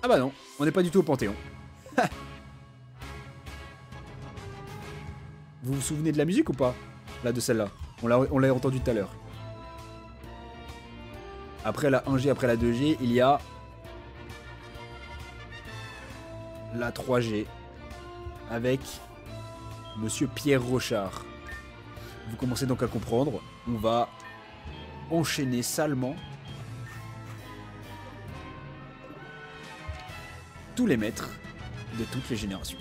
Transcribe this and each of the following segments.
Ah bah non, on n'est pas du tout au Panthéon. Vous vous souvenez de la musique ou pas? Là, de celle-là. On l'a entendu tout à l'heure. Après la 1G, après la 2G, il y a la 3G avec Monsieur Pierre Rochard. Vous commencez donc à comprendre. On va enchaîner salement tous les maîtres de toutes les générations.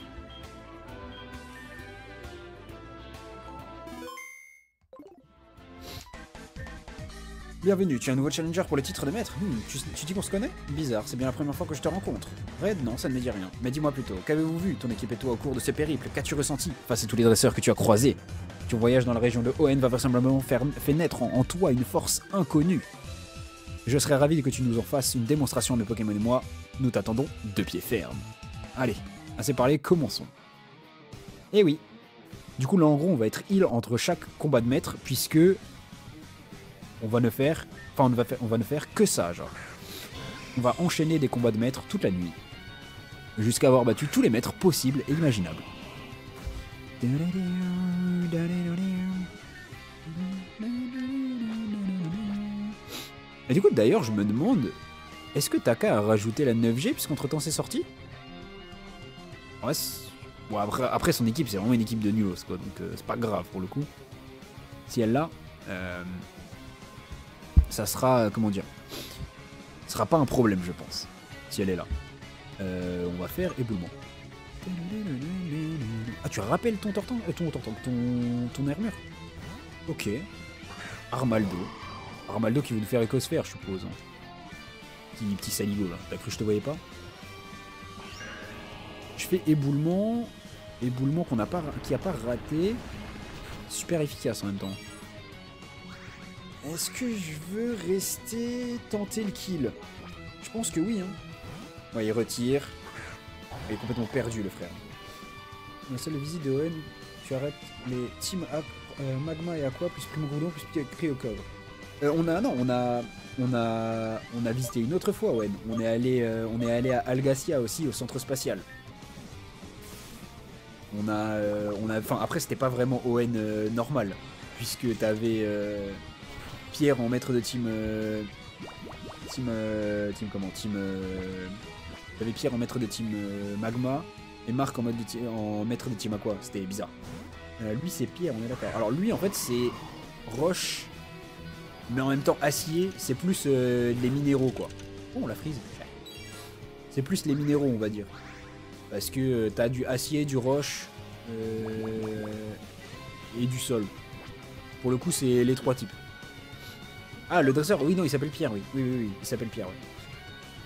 Bienvenue, tu es un nouveau challenger pour le titre de maître. Tu dis qu'on se connaît? Bizarre, c'est bien la première fois que je te rencontre. Raid, non, ça ne me dit rien. Mais dis-moi plutôt, qu'avez-vous vu, ton équipe et toi, au cours de ce périple? Qu'as-tu ressenti face à tous les dresseurs que tu as croisés? Ton voyage dans la région de Hoenn va vraisemblablement faire naître en toi une force inconnue. Je serais ravi que tu nous en fasses une démonstration, mes Pokémon et moi. Nous t'attendons de pied ferme. Allez, assez parlé, commençons. Eh oui. Du coup, là, en gros, on va être heal entre chaque combat de maître, puisque on va ne faire que ça, genre. On va enchaîner des combats de maître toute la nuit, jusqu'à avoir battu tous les maîtres possibles et imaginables. Et du coup, d'ailleurs, je me demande, est-ce que Taka a rajouté la 9G, puisqu'entre temps c'est sorti? Ouais, bon, après, son équipe, c'est vraiment une équipe de nulos, quoi, donc c'est pas grave pour le coup. Si elle l'a, ça sera, comment dire, ce sera pas un problème, je pense, si elle est là. On va faire éboulement. Ah, tu rappelles ton Tortan, ton Armure. Ok. Armaldo. Armaldo qui veut nous faire écosphère, je suppose. Hein. Petit saligo là. T'as cru que je te voyais pas? Je fais éboulement. Éboulement qui a pas raté. Super efficace en même temps. Est-ce que je veux rester tenter le kill? Je pense que oui. Hein. Ouais, il retire. Il est complètement perdu, le frère. La seule visite de Hoenn, tu arrêtes les teams Magma et Aqua, plus Primo Groudon, plus Cryocobre. On a visité une autre fois, Hoenn. On est allé à Algacia aussi, au centre spatial. Enfin, après, c'était pas vraiment Hoenn normal, puisque t'avais Pierre en maître de team. T'avais Pierre en maître de team Magma et Marc en maître de team Aqua. C'était bizarre. Lui, c'est Pierre, on est d'accord. Alors, lui, en fait, c'est roche, mais en même temps acier. C'est plus les minéraux, quoi. Oh, on la frise. C'est plus les minéraux, on va dire. Parce que t'as du acier, du roche et du sol. Pour le coup, c'est les trois types. Ah, le dresseur, oui, non, il s'appelle Pierre, oui. Oui, il s'appelle Pierre, oui.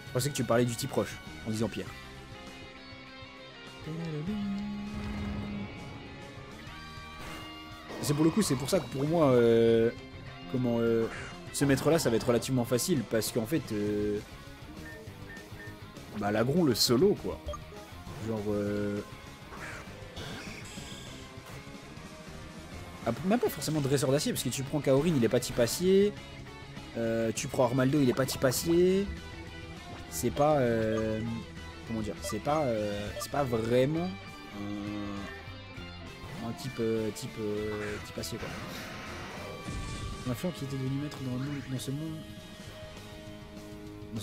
Je pensais que tu parlais du type roche, en disant Pierre. C'est pour le coup, c'est pour ça que pour moi, ce maître-là, ça va être relativement facile, parce qu'en fait, bah, Lagron, le solo, quoi. Genre, même pas forcément dresseur d'acier, parce que tu prends Kaorin, il est pas type acier. Tu prends Armaldo, il est pas type acier. C'est pas comment dire, c'est pas vraiment un type acier, quoi. Un influent qui était devenu maître dans ce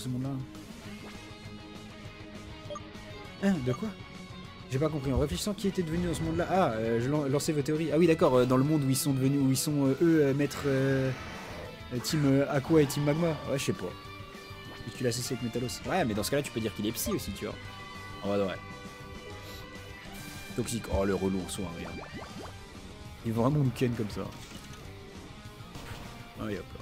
monde là. Hein, de quoi? J'ai pas compris. En réfléchissant, qui était devenu dans ce monde là? Ah, je lançais vos théories. Ah oui, d'accord, dans le monde où ils sont devenus, où ils sont eux maîtres team Aqua et team Magma. Ouais, je sais pas. Tu l'as cessé avec Metalos. Ouais, mais dans ce cas-là, tu peux dire qu'il est psy aussi, tu vois. En vrai, ouais. Toxique. Oh, le relou en soi, regarde. Il va vraiment nous ken comme ça. Allez, hop là.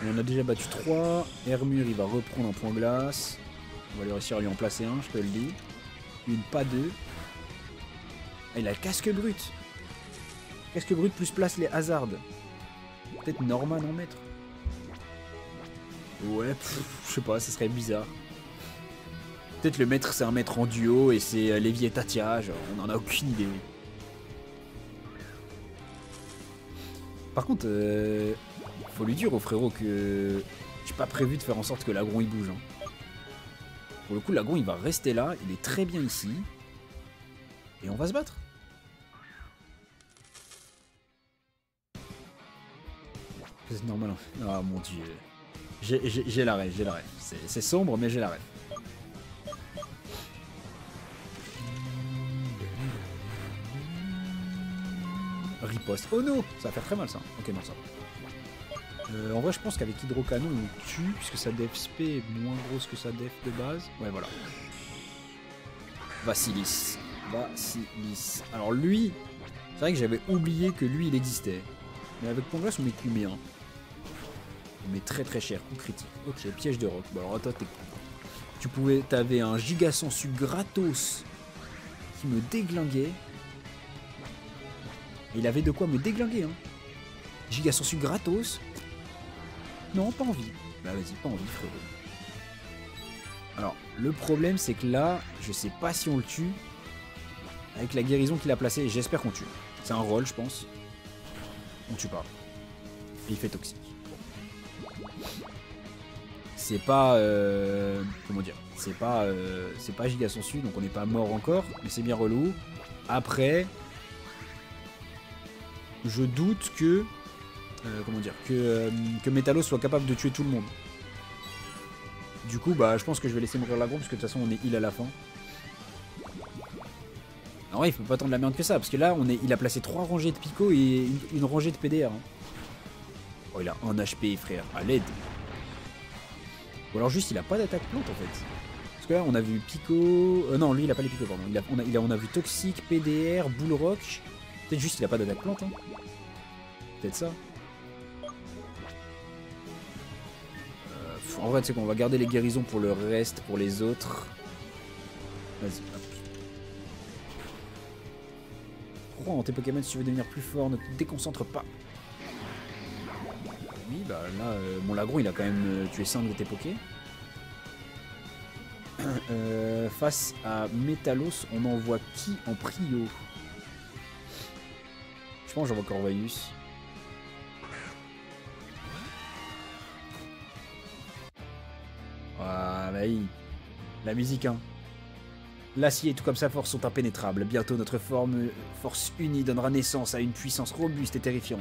On a déjà battu 3. Hermure, il va reprendre un point glace. On va réussir à lui en placer un, je te le dis. Une, pas deux. Ah, il a le casque brut. Casque brut plus place les hasards. Peut-être Norman en maître. Ouais, je sais pas, ça serait bizarre. Peut-être le maître c'est un maître en duo et c'est Lévi et Tatia, genre, on en a aucune idée. Par contre, faut lui dire au frérot que J'ai pas prévu de faire en sorte que l'agron il bouge. Hein. Pour le coup, l'agron il va rester là. Il est très bien ici. Et on va se battre. C'est normal. Ah mon dieu. J'ai l'arrêt, j'ai l'arrêt. C'est sombre, mais j'ai l'arrêt. Riposte. Oh non, ça va faire très mal ça. Ok, non, ça va. En vrai, je pense qu'avec Hydrocanon, on tue, puisque sa def SP est moins grosse que sa def de base. Ouais, voilà. Vassilis. Vassilis. Alors lui, c'est vrai que j'avais oublié que lui, il existait. Mais avec Panglas, on met combien? On met très très cher, coup critique. Ok, piège de roc. Bon, alors toi, t'avais un giga sensu gratos qui me déglinguait. Et il avait de quoi me déglinguer, hein. Giga sensu gratos. Non, pas envie. Bah vas-y, pas envie, frérot. Alors, le problème, c'est que là, je sais pas si on le tue. Avec la guérison qu'il a placée, j'espère qu'on tue. C'est un roll, je pense. On tue pas. Et il fait toxique. C'est pas... comment dire? C'est pas giga sensu, donc on n'est pas mort encore. Mais c'est bien relou. Après... Je doute que... comment dire? Que Métalos soit capable de tuer tout le monde. Du coup, bah, je pense que je vais laisser mourir l'agron, parce que de toute façon, on est heal à la fin. En vrai, il faut pas tant de la merde que ça, parce que là, il a placé 3 rangées de pico et une rangée de PDR. Hein. Oh, il a 1 HP, frère, à l'aide. Ou alors juste, il a pas d'attaque plante, en fait. Parce que là, on a vu pico... non, lui, il a pas les pico, pardon. On a vu toxique, PDR, bull rock. Peut-être juste, il a pas d'attaque plante, hein. Peut-être ça. En vrai, tu sais qu'on va garder les guérisons pour le reste, pour les autres. Vas-y, hop. Crois en tes Pokémon si tu veux devenir plus fort, ne te déconcentre pas. Oui, bah là, mon Lagron, il a quand même tué 5 de tes Poké. Face à Métalos, on envoie qui en prio? Je pense que j'envoie Corvayus. Voilà, la musique, hein. L'acier, tout comme sa force, sont impénétrables. Bientôt, notre force unie donnera naissance à une puissance robuste et terrifiante.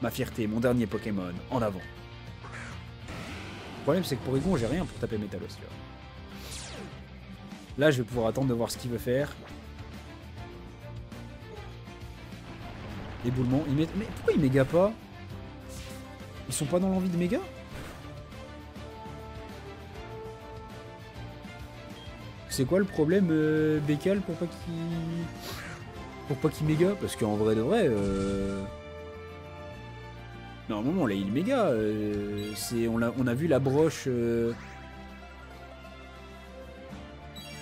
Ma fierté, mon dernier Pokémon, en avant. Le problème, c'est que pour Egon, j'ai rien pour taper Métalos. Là, je vais pouvoir attendre de voir ce qu'il veut faire. Éboulement. Mais pourquoi il méga pas? Ils sont pas dans l'envie de méga? C'est quoi le problème, Bécal, pour pas qu'il méga? Parce qu'en vrai de vrai, normalement là il méga. On a vu la broche.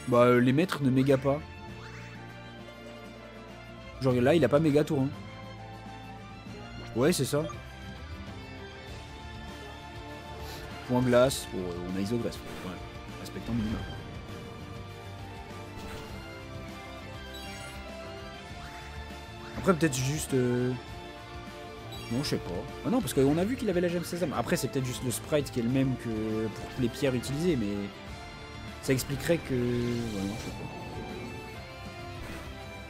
Bah les maîtres ne méga pas. Genre là il a pas méga tour 1. Ouais c'est ça. Point glace. Oh, on a isoglace. Ouais. Respectant minimum. Après peut-être juste... Non je sais pas. Ah non parce qu'on a vu qu'il avait la gemme sésame. Après c'est peut-être juste le sprite qui est le même que pour les pierres utilisées mais... Ça expliquerait que... Ouais, non, je sais pas.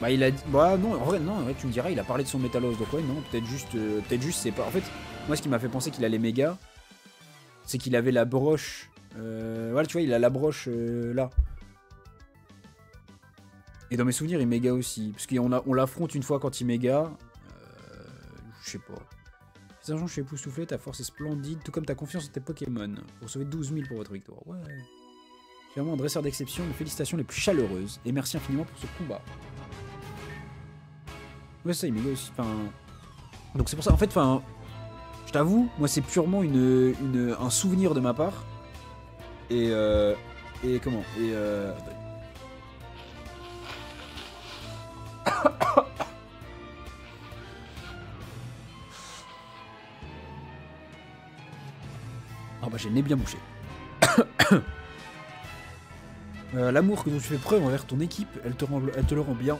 Bah il a dit... Bah non, en vrai, tu me diras, il a parlé de son Métalos, donc ouais, non, peut-être juste c'est pas... En fait, moi ce qui m'a fait penser qu'il allait méga, c'est qu'il avait la broche... Voilà, tu vois, il a la broche là. Et dans mes souvenirs, il méga aussi. Parce qu'on l'affronte une fois quand il méga. Je sais pas. Les agents, je suis époustouflé, ta force est splendide, tout comme ta confiance en tes Pokémon. Pour sauver 12 000 pour votre victoire. Ouais... Vraiment un dresseur d'exception, mes félicitations les plus chaleureuses. Et merci infiniment pour ce combat. Ouais, ça, il méga aussi. Enfin... Donc c'est pour ça, en fait, enfin... Je t'avoue, moi c'est purement un souvenir de ma part. Et comment? Ah bah j'ai le nez bien bouché. L'amour que dont tu fais preuve envers ton équipe, elle te le rend bien.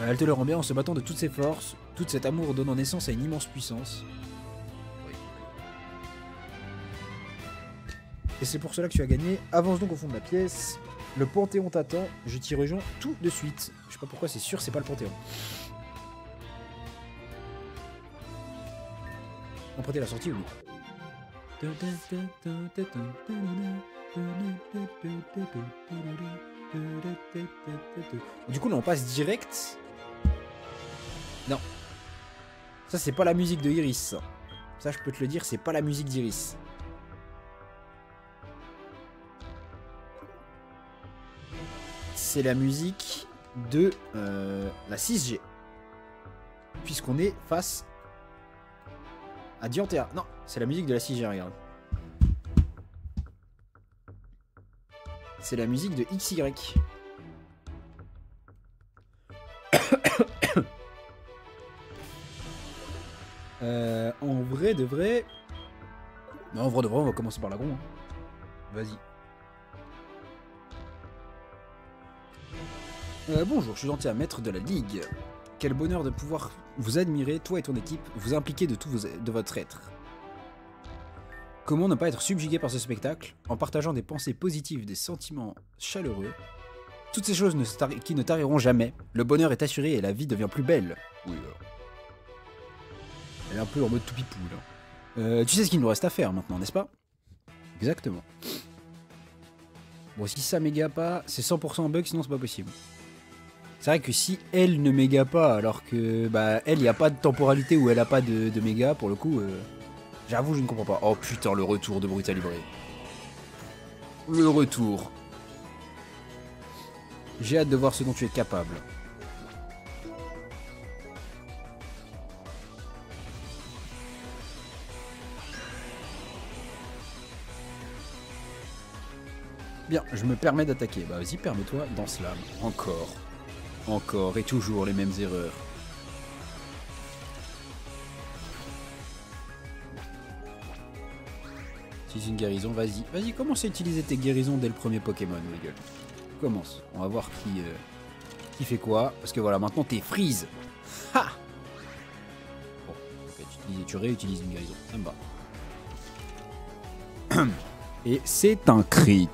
Elle te le rend bien en se battant de toutes ses forces. Tout cet amour donnant naissance à une immense puissance. Et c'est pour cela que tu as gagné. Avance donc au fond de la pièce. Le Panthéon t'attend. Je t'y rejoins tout de suite. Je sais pas pourquoi, c'est sûr, c'est pas le Panthéon. Emprunter la sortie, oui. Du coup, là, on passe direct. Non. Ça, c'est pas la musique de Iris. Ça, je peux te le dire, c'est pas la musique d'Iris. C'est la musique de la 6G. Puisqu'on est face à Dianthea. Non, c'est la musique de la 6G, regarde. C'est la musique de XY. En vrai de vrai... Non, en vrai de vrai, on va commencer par la gronde. Vas-y. Bonjour, je suis Dianthea, maître de la Ligue. Quel bonheur de pouvoir vous admirer, toi et ton équipe, vous impliquer de tout de votre être. Comment ne pas être subjugué par ce spectacle, en partageant des pensées positives, des sentiments chaleureux. Toutes ces choses qui ne tariront jamais. Le bonheur est assuré et la vie devient plus belle. Oui, alors. Elle est un peu en mode toupipou, là. Tu sais ce qu'il nous reste à faire maintenant, n'est-ce pas? Exactement. Bon, si ça méga pas, c'est 100% bug, sinon c'est pas possible. C'est vrai que si elle ne méga pas, alors que bah elle, il n'y a pas de temporalité où elle a pas de méga, pour le coup, j'avoue, je ne comprends pas. Oh putain, le retour de Brutalibré. Le retour. J'ai hâte de voir ce dont tu es capable. Bien, je me permets d'attaquer. Bah vas-y, permets-toi, dans Slam. Encore. Encore et toujours les mêmes erreurs. Utilise une guérison, vas-y. Vas-y, commence à utiliser tes guérisons dès le premier Pokémon, ma gueule. Commence. On va voir qui fait quoi. Parce que voilà, maintenant t'es freeze. Ha! Bon, ok, tu réutilises une guérison. Ça me va. Et c'est un crit.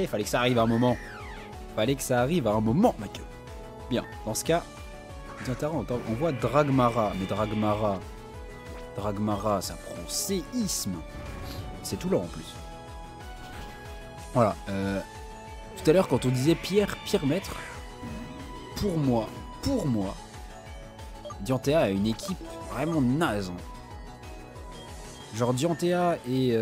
Fallait que ça arrive à un moment. Fallait que ça arrive à un moment, ma gueule. Bien, dans ce cas, on voit Dragmara. Mais Dragmara, ça prend séisme. C'est tout lent en plus. Voilà. Tout à l'heure, quand on disait pierre maître, pour moi, Dianthea a une équipe vraiment naze. Genre Dianthea et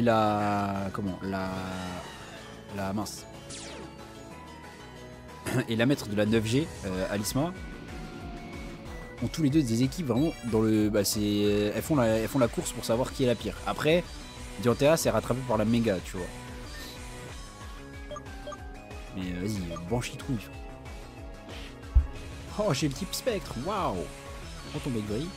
la... Comment? La mince. Et la maître de la 9G, Alisma, ont tous les deux des équipes vraiment dans le... Bah c'est... Elles font la course pour savoir qui est la pire. Après, Dianthea s'est rattrapé par la méga, tu vois. Mais vas-y, banchitrouille. Oh, j'ai le type spectre, waouh. Prends ton bec gris.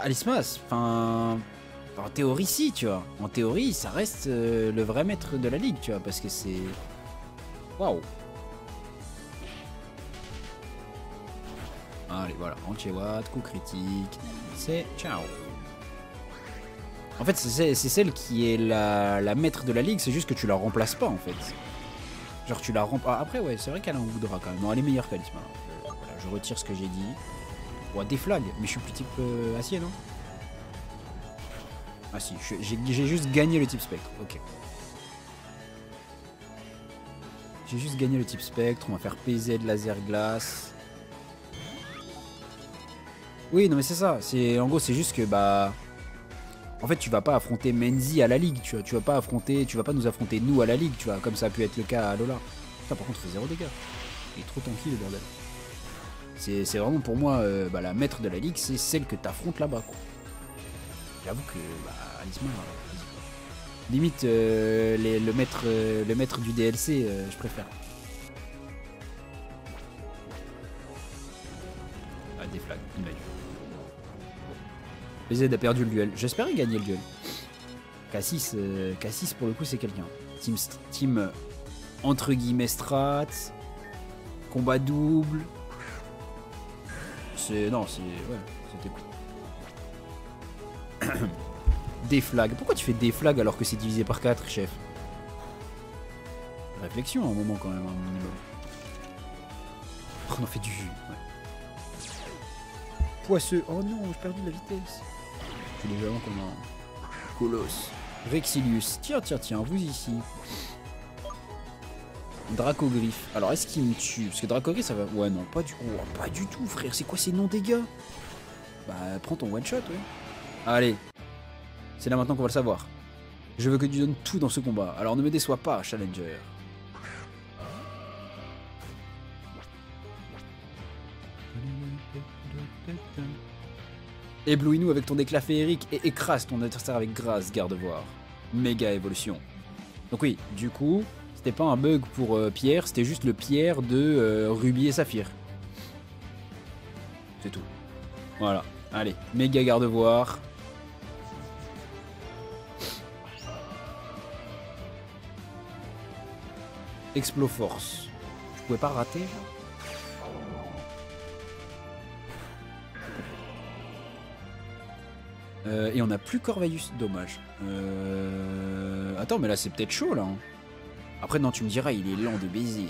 Alisma, enfin, en théorie si, tu vois. En théorie, ça reste le vrai maître de la ligue, tu vois, parce que c'est... Waouh. Allez, voilà, anti-watt, coup critique, c'est ciao. En fait, c'est celle qui est la maître de la ligue, c'est juste que tu la remplaces pas, en fait. Genre, tu la remplaces... Ah, après, ouais, c'est vrai qu'elle a un Woodra, quand même. Non, elle est meilleure qu'Alisma. Voilà, je retire ce que j'ai dit. Ouais, des flags, mais je suis plus type acier, non? Ah si, j'ai juste gagné le type spectre, ok. J'ai juste gagné le type spectre, on va faire PZ laser glace. Oui, non mais c'est ça, en gros c'est juste que bah... En fait tu vas pas affronter Menzi à la ligue, tu vois, tu vas pas nous affronter nous à la ligue, tu vois, comme ça a pu être le cas à Lola. Putain, par contre il fait 0 dégâts. Il est trop tranquille le bordel. C'est vraiment pour moi bah, la maître de la ligue, c'est celle que t'affrontes là-bas quoi. J'avoue que bah, Alisma, limite le maître du DLC, je préfère. Ah, des flags, imagine. BZ a perdu le duel. J'espérais gagner le duel. K6, K6 pour le coup c'est quelqu'un. Team entre guillemets strat. Combat double. Non, ouais, c'était cool. Des flags. Pourquoi tu fais des flags alors que c'est divisé par 4, chef? Réflexion à un moment quand même, un minimum. Oh, on en fait du jus. Ouais. Poisseux. Oh non, j'ai perdu de la vitesse. C'est déjà avant qu'on a... Colosse. Rexilius. Tiens, vous ici. Dracogriffe. Alors, est-ce qu'il me tue? Parce que Dracogriffe, ça va... Ouais, non, pas du tout, frère. C'est quoi ces non-dégâts? Bah, prends ton one-shot, ouais. Allez. C'est là maintenant qu'on va le savoir. Je veux que tu donnes tout dans ce combat. Alors, ne me déçois pas, Challenger. Éblouis-nous avec ton éclat féerique et écrase ton adversaire avec grâce, Gardevoir. Méga évolution. Donc oui, du coup, c'était pas un bug pour Pierre, c'était juste le Pierre de Ruby et Saphir. C'est tout. Voilà. Allez, méga Gardevoir. Exploforce. Je pouvais pas rater, genre. Et on n'a plus Corvalius, dommage. Attends, mais là c'est peut-être chaud là. Hein. Après, non, tu me diras, il est lent de baiser.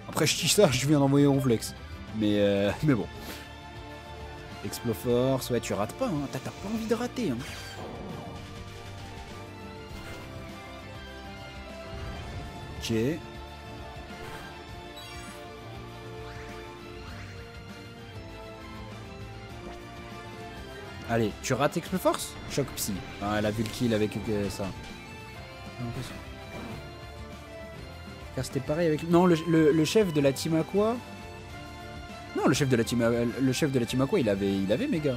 Après, je dis ça, je viens d'envoyer Ronflex. Mais bon. Exploforce, ouais, tu rates pas, hein. T'as pas envie de rater. Hein. Ok. Allez, tu rates Exploforce? Choc Psy. Ah, elle a vu le kill avec ça. Car c'était pareil avec... Non, le chef de la team Aqua... Non, le chef de la team Aqua, il avait méga.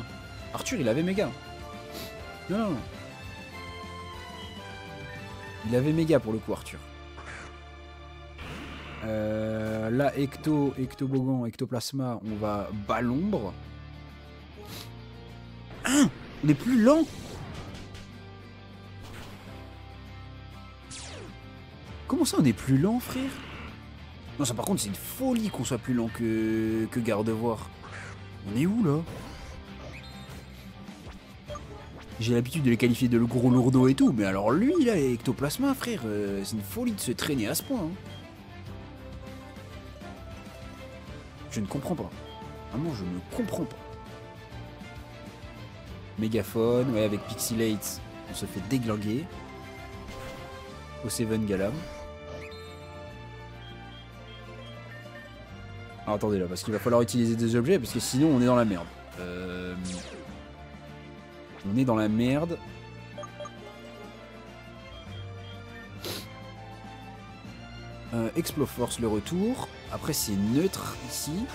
Arthur, il avait méga. Non. Il avait méga pour le coup, Arthur. Là, Ectobogan, Ectoplasma, on va bas l'ombre. Hein, on est plus lent. Comment ça on est plus lent, frère? Non, ça par contre c'est une folie qu'on soit plus lent que Gardevoir. On est où là? J'ai l'habitude de les qualifier de le gros lourdeau et tout, mais alors lui là, Ectoplasma, frère, c'est une folie de se traîner à ce point. Hein. Je ne comprends pas. Vraiment, je ne comprends pas. Mégaphone, ouais, avec Pixilate, on se fait déglinguer. Au Seven Galam. Alors attendez là, parce qu'il va falloir utiliser des objets, parce que sinon on est dans la merde. On est dans la merde. Exploforce le retour. Après c'est neutre ici.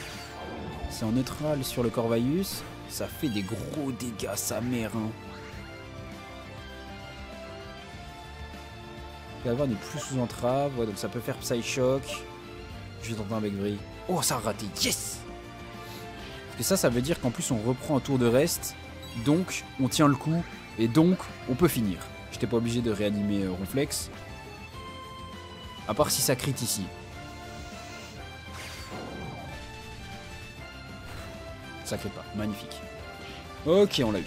C'est en neutral sur le Corvalius. Ça fait des gros dégâts, sa mère. Hein. Avoir n'est plus sous entrave, ouais, donc ça peut faire Psyshock. Je vais tenter avec Vrille. Oh, ça a raté, yes! Parce que ça veut dire qu'en plus on reprend un tour de reste, donc on tient le coup, et donc on peut finir. J'étais pas obligé de réanimer Ronflex. À part si ça crit ici. Ça crit pas, magnifique. Ok, on l'a eu.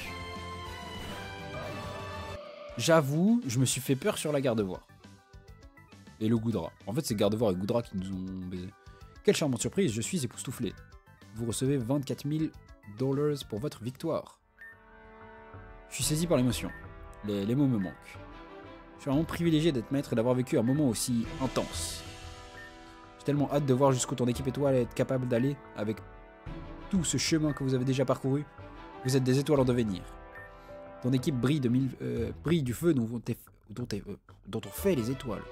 J'avoue, je me suis fait peur sur la Gardevoir. Et le Goudra. En fait, c'est Gardevoir et Goudra qui nous ont baisé. Quelle charmante surprise, je suis époustouflé. Vous recevez 24 000 $ pour votre victoire. Je suis saisi par l'émotion. Les mots me manquent. Je suis vraiment privilégié d'être maître et d'avoir vécu un moment aussi intense. J'ai tellement hâte de voir jusqu'où ton équipe étoile est capable d'aller avec tout ce chemin que vous avez déjà parcouru. Vous êtes des étoiles en devenir. Ton équipe brille, brille du feu dont on fait les étoiles.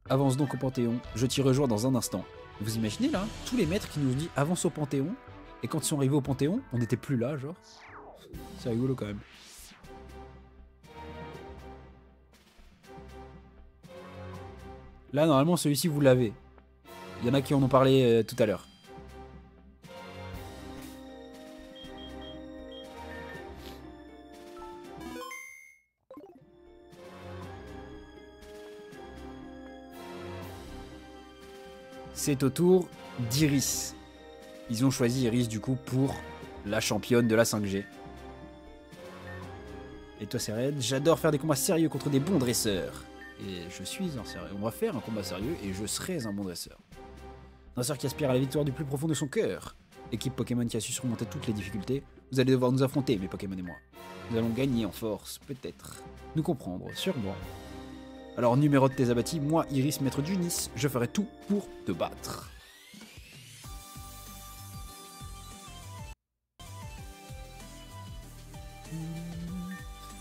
Avance donc au Panthéon, je t'y rejoins dans un instant. Vous imaginez là, tous les maîtres qui nous ont dit avance au Panthéon, et quand ils sont arrivés au Panthéon, on n'était plus là, genre. C'est rigolo quand même. Là, normalement, celui-ci, vous l'avez. Il y en a qui en ont parlé tout à l'heure. C'est au tour d'Iris. Ils ont choisi Iris du coup pour la championne de la 5G. Et toi c'est Red, j'adore faire des combats sérieux contre des bons dresseurs. Et je suis un sérieux. On va faire un combat sérieux et je serai un bon dresseur. Dresseur qui aspire à la victoire du plus profond de son cœur. Équipe Pokémon qui a su surmonter toutes les difficultés. Vous allez devoir nous affronter, mes Pokémon et moi. Nous allons gagner en force, peut-être. Nous comprendre, sûrement. Alors, numéro de tes abattis, moi, Iris, maître du Nice, je ferai tout pour te battre.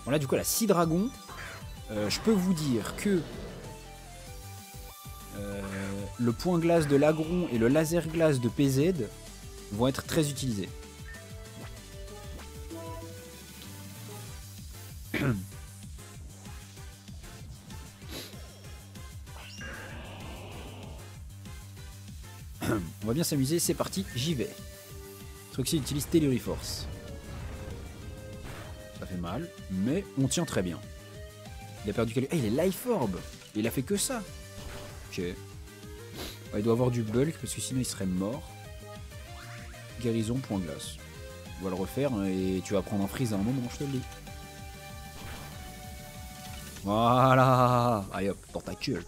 Bon, là, du coup, la 6 dragons, je peux vous dire que le point glace de l'Agron et le laser glace de PZ vont être très utilisés. On va bien s'amuser, c'est parti, j'y vais. Truxie utilise Telluriforce. Ça fait mal, mais on tient très bien. Il a perdu quelques... il est Life Orb. Il a fait que ça. Ok. Ouais, il doit avoir du bulk, parce que sinon il serait mort. Guérison, point glace. On va le refaire, hein, et tu vas prendre un freeze à un moment, je te le dis. Voilà. Allez hop, dans ta gueule.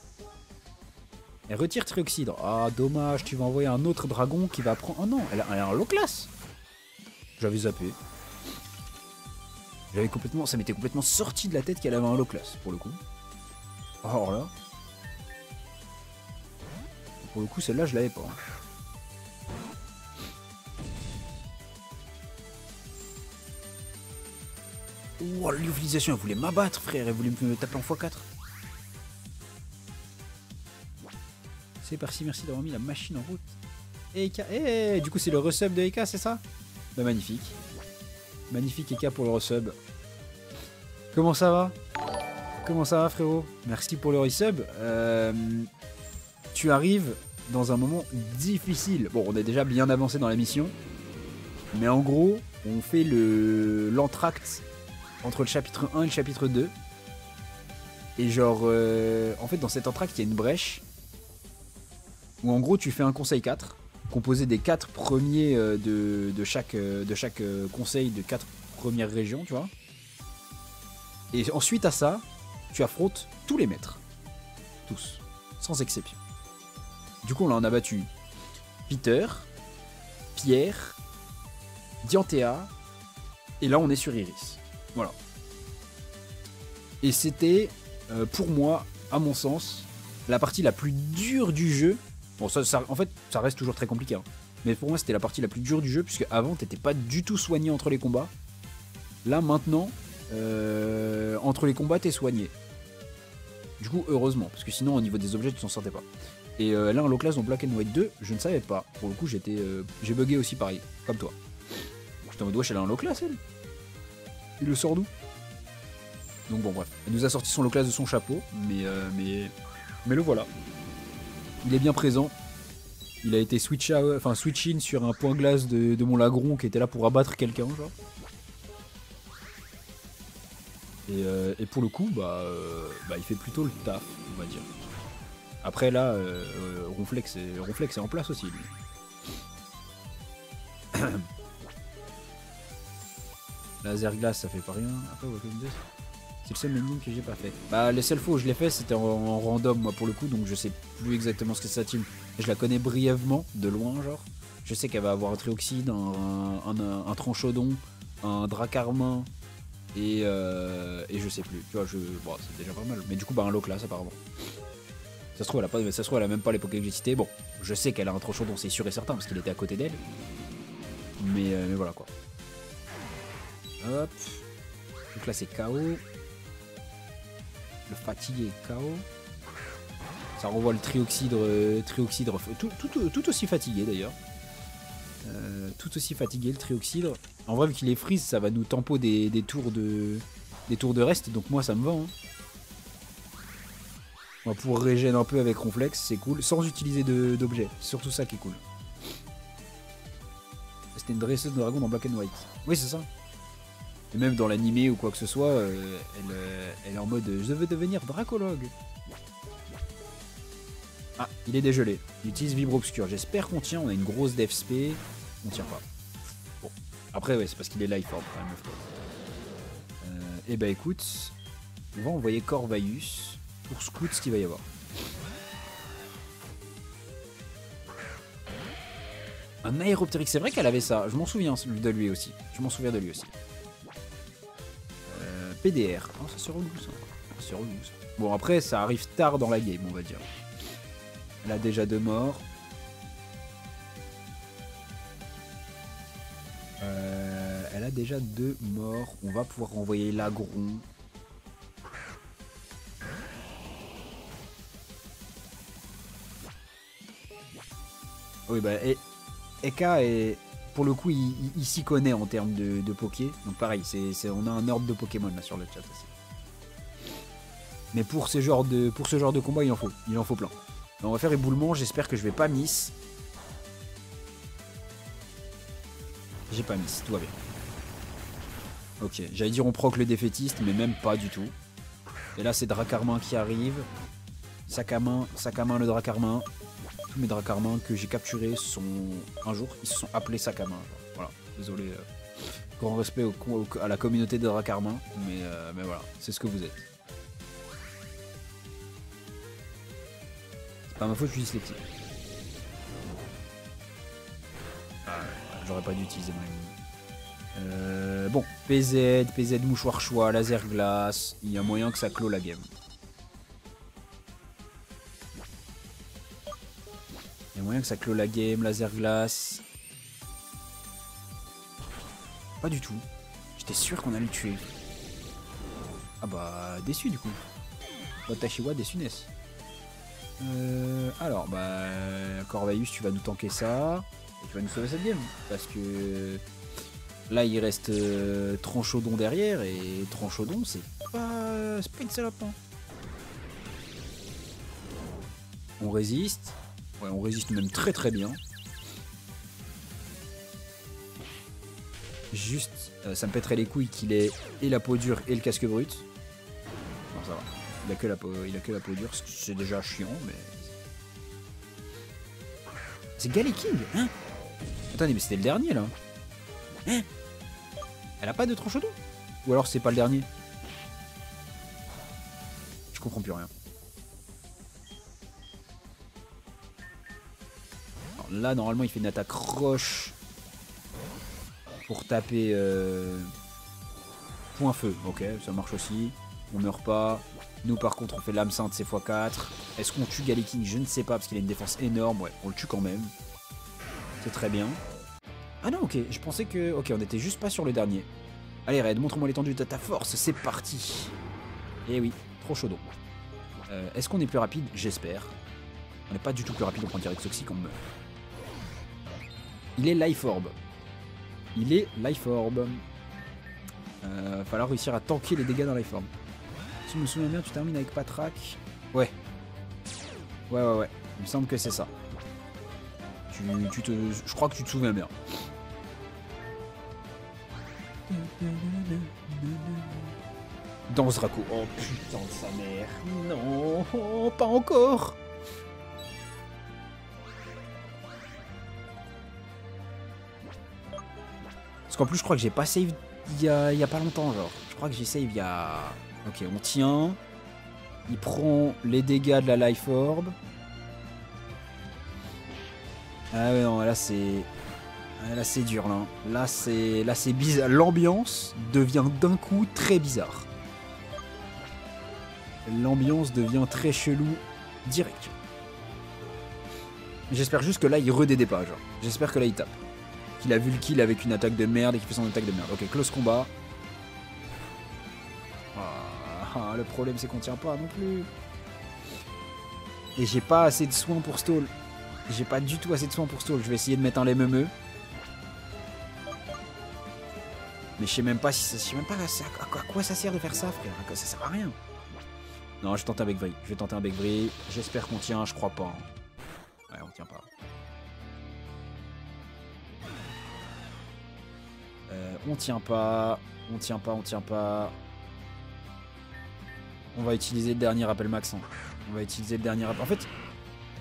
Elle retire Trioxydre. Ah, dommage, tu vas envoyer un autre dragon qui va prendre... Oh non, elle a un low class. J'avais zappé. J'avais complètement... Ça m'était complètement sorti de la tête qu'elle avait un low class, pour le coup. Alors là... Pour le coup, celle-là, je l'avais pas. Ouh, l'utilisation, elle voulait m'abattre, frère. Elle voulait me taper en x4. C'est parti, merci d'avoir mis la machine en route. Eka, du coup c'est le resub de Eka, c'est ça? Bah magnifique. Magnifique Eka pour le resub. Comment ça va? Comment ça va frérot? Merci pour le resub. Tu arrives dans un moment difficile. Bon, on est déjà bien avancé dans la mission. Mais en gros, on fait l'entracte entre le chapitre 1 et le chapitre 2. Et genre, en fait dans cet entracte il y a une brèche. Où en gros tu fais un conseil 4, composé des 4 premiers de chaque conseil de 4 premières régions, tu vois. Et ensuite à ça, tu affrontes tous les maîtres. Tous, sans exception. Du coup on en a battu Peter, Pierre, Dianthea, et là on est sur Iris. Voilà. Et c'était, pour moi, à mon sens, la partie la plus dure du jeu. Bon, en fait, ça reste toujours très compliqué. Hein. Mais pour moi, c'était la partie la plus dure du jeu, puisque avant, t'étais pas du tout soigné entre les combats. Là, maintenant, entre les combats, t'es soigné. Du coup, heureusement, parce que sinon, au niveau des objets, tu t'en sortais pas. Et là, un low class dans Black and White 2, je ne savais pas. Pour le coup, j'ai bugué aussi pareil, comme toi. J'étais en mode, wesh, elle a un low class, elle. Il le sort d'où? Donc bon, bref. Elle nous a sorti son low class de son chapeau, mais le voilà. Il est bien présent. Il a été switch in sur un point glace de mon Lagron qui était là pour abattre quelqu'un, genre. Et pour le coup, il fait plutôt le taf, on va dire. Après là, Ronflex est en place aussi, lui. Laser glace, ça fait pas rien. Après, c'est le seul ending que j'ai pas fait. Bah, les seules fois où je l'ai fait, c'était en random, moi, pour le coup, donc je sais plus exactement ce que c'est sa team. Je la connais brièvement, de loin, genre. Je sais qu'elle va avoir un Trioxide, un Tranchodon, un Dracarmin, et je sais plus. Tu vois, bon, c'est déjà pas mal. Mais du coup, un low class, apparemment. Ça se trouve, elle a même pas les Pokémon que j'ai cités. Bon, je sais qu'elle a un Tranchodon, c'est sûr et certain, parce qu'il était à côté d'elle. Mais voilà, quoi. Hop. Donc là, c'est KO. Le fatigué KO. Ça renvoie le Trioxydre, tout aussi fatigué d'ailleurs. Tout aussi fatigué le Trioxydre. En vrai, vu qu'il est freeze, ça va nous tempo des tours de reste, donc moi ça me va. Hein. On va pouvoir régénérer un peu avec Ronflex, c'est cool, sans utiliser d'objets. C'est surtout ça qui est cool. C'était une dresseuse de dragon dans Black and White. Oui, c'est ça. Et même dans l'animé ou quoi que ce soit, elle est en mode je veux devenir dracologue. Ah, il est dégelé. Il utilise Vibre Obscur. J'espère qu'on tient. On a une grosse def spé. On tient pas. Bon. Après, ouais, c'est parce qu'il est life orb quand même. Eh ben écoute, on va envoyer Corvaius pour scout ce qu'il va y avoir. Un Aéroptérix, c'est vrai qu'elle avait ça. Je m'en souviens de lui aussi. PDR. Oh, ça se relou ça. Bon, après, ça arrive tard dans la game, on va dire. Elle a déjà 2 morts. Elle a déjà 2 morts. On va pouvoir envoyer l'Agron. Oui, bah, Eka est. Pour le coup, il s'y connaît en termes de Poké. Donc pareil, on a un ordre de Pokémon là sur le chat aussi. Mais pour ce genre de combat, il en faut plein. Alors, on va faire éboulement, j'espère que je vais pas miss. J'ai pas miss, tout va bien. Ok, j'allais dire on proc le défaitiste, mais même pas du tout. Et là c'est Dracarmin qui arrive. Sac à main le Dracarmin. Tous mes Dracarmins que j'ai capturés un jour, ils se sont appelés sac à main. Voilà, désolé. Grand respect à la communauté de Dracarmin, mais voilà, c'est ce que vous êtes. C'est pas ma faute, je suis dyslexique. J'aurais pas dû utiliser mon bon, PZ mouchoir choix, laser glace, il y a moyen que ça clôt la game. Il y a moyen que ça clôt la game, laser glace. Pas du tout. J'étais sûr qu'on allait le tuer. Ah bah, déçu du coup. Watashiwa déçu Ness. Alors, bah, Corvaius, tu vas nous tanker ça. Et tu vas nous sauver cette game. Parce que là, il reste Tranchodon derrière. Et Tranchodon, c'est pas une salope. Hein. On résiste. Ouais, on résiste même très très bien. Juste, ça me pèterait les couilles qu'il ait et la peau dure et le casque brut. Non, ça va. Il a que la peau dure, c'est déjà chiant, mais... C'est Galaking, hein? Attendez, mais c'était le dernier, là. Hein? Elle a pas de Tranchodon? Ou alors c'est pas le dernier? Je comprends plus rien. Alors là, normalement, il fait une attaque roche pour taper point feu. Ok, ça marche aussi. On meurt pas. Nous, par contre, on fait l'âme sainte, c'est x4. Est-ce qu'on tue Galaking? Je ne sais pas, parce qu'il a une défense énorme. Ouais, on le tue quand même. C'est très bien. Ah non, ok, je pensais que... Ok, on était juste pas sur le dernier. Allez, Red, montre-moi l'étendue de ta force. C'est parti. Eh oui, trop chaud. Est-ce qu'on est plus rapide? J'espère. On n'est pas du tout plus rapide, on prend direct toxique, on meurt. Il est Life Orb. Falloir réussir à tanker les dégâts dans Life Orb. Si je me souviens bien, tu termines avec Patrak. Ouais. Ouais. Il me semble que c'est ça. Je crois que tu te souviens bien. Danse Draco. Oh putain de sa mère. Non, pas encore. Parce qu'en plus, je crois que j'ai pas save il y a pas longtemps, genre. Je crois que j'ai save il y a... Ok, on tient. Il prend les dégâts de la Life Orb. Ah ouais, non, là c'est... Là c'est dur, là. Là c'est bizarre. L'ambiance devient d'un coup très bizarre. L'ambiance devient très chelou direct. J'espère juste que là il redédait pas, genre. J'espère que là il tape. Qu'il a vu le kill avec une attaque de merde et qu'il fait son attaque de merde. Ok, close combat. Ah, le problème c'est qu'on tient pas non plus. Et j'ai pas assez de soins pour stall. J'ai pas du tout assez de soins pour stall. Je vais essayer de mettre un LMME. Mais je sais même pas si je sais même pas à quoi ça sert de faire ça, frère. Ça sert à rien. Non, je tente avec Vri. Je vais tenter avec Vri. J'espère qu'on tient, je crois pas. Ouais, on tient pas. On tient pas. On va utiliser le dernier appel max. On va utiliser le dernier appel. En fait,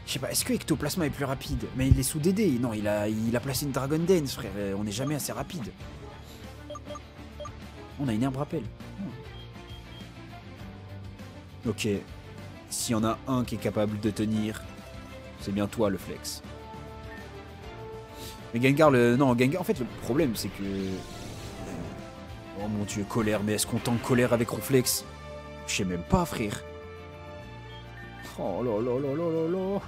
Je sais pas, est-ce que Ectoplasma est plus rapide? Mais il est sous DD. Non, il a placé une Dragon Dance, frère. On n'est jamais assez rapide. On a une herbe rappel. Ok. S'il y en a un qui est capable de tenir, c'est bien toi le flex. Mais Gengar, non, Gengar, en fait, le problème, c'est que... Oh mon dieu, colère, mais est-ce qu'on tank colère avec Ronflex? Je sais même pas, frère. Oh là là là là là là.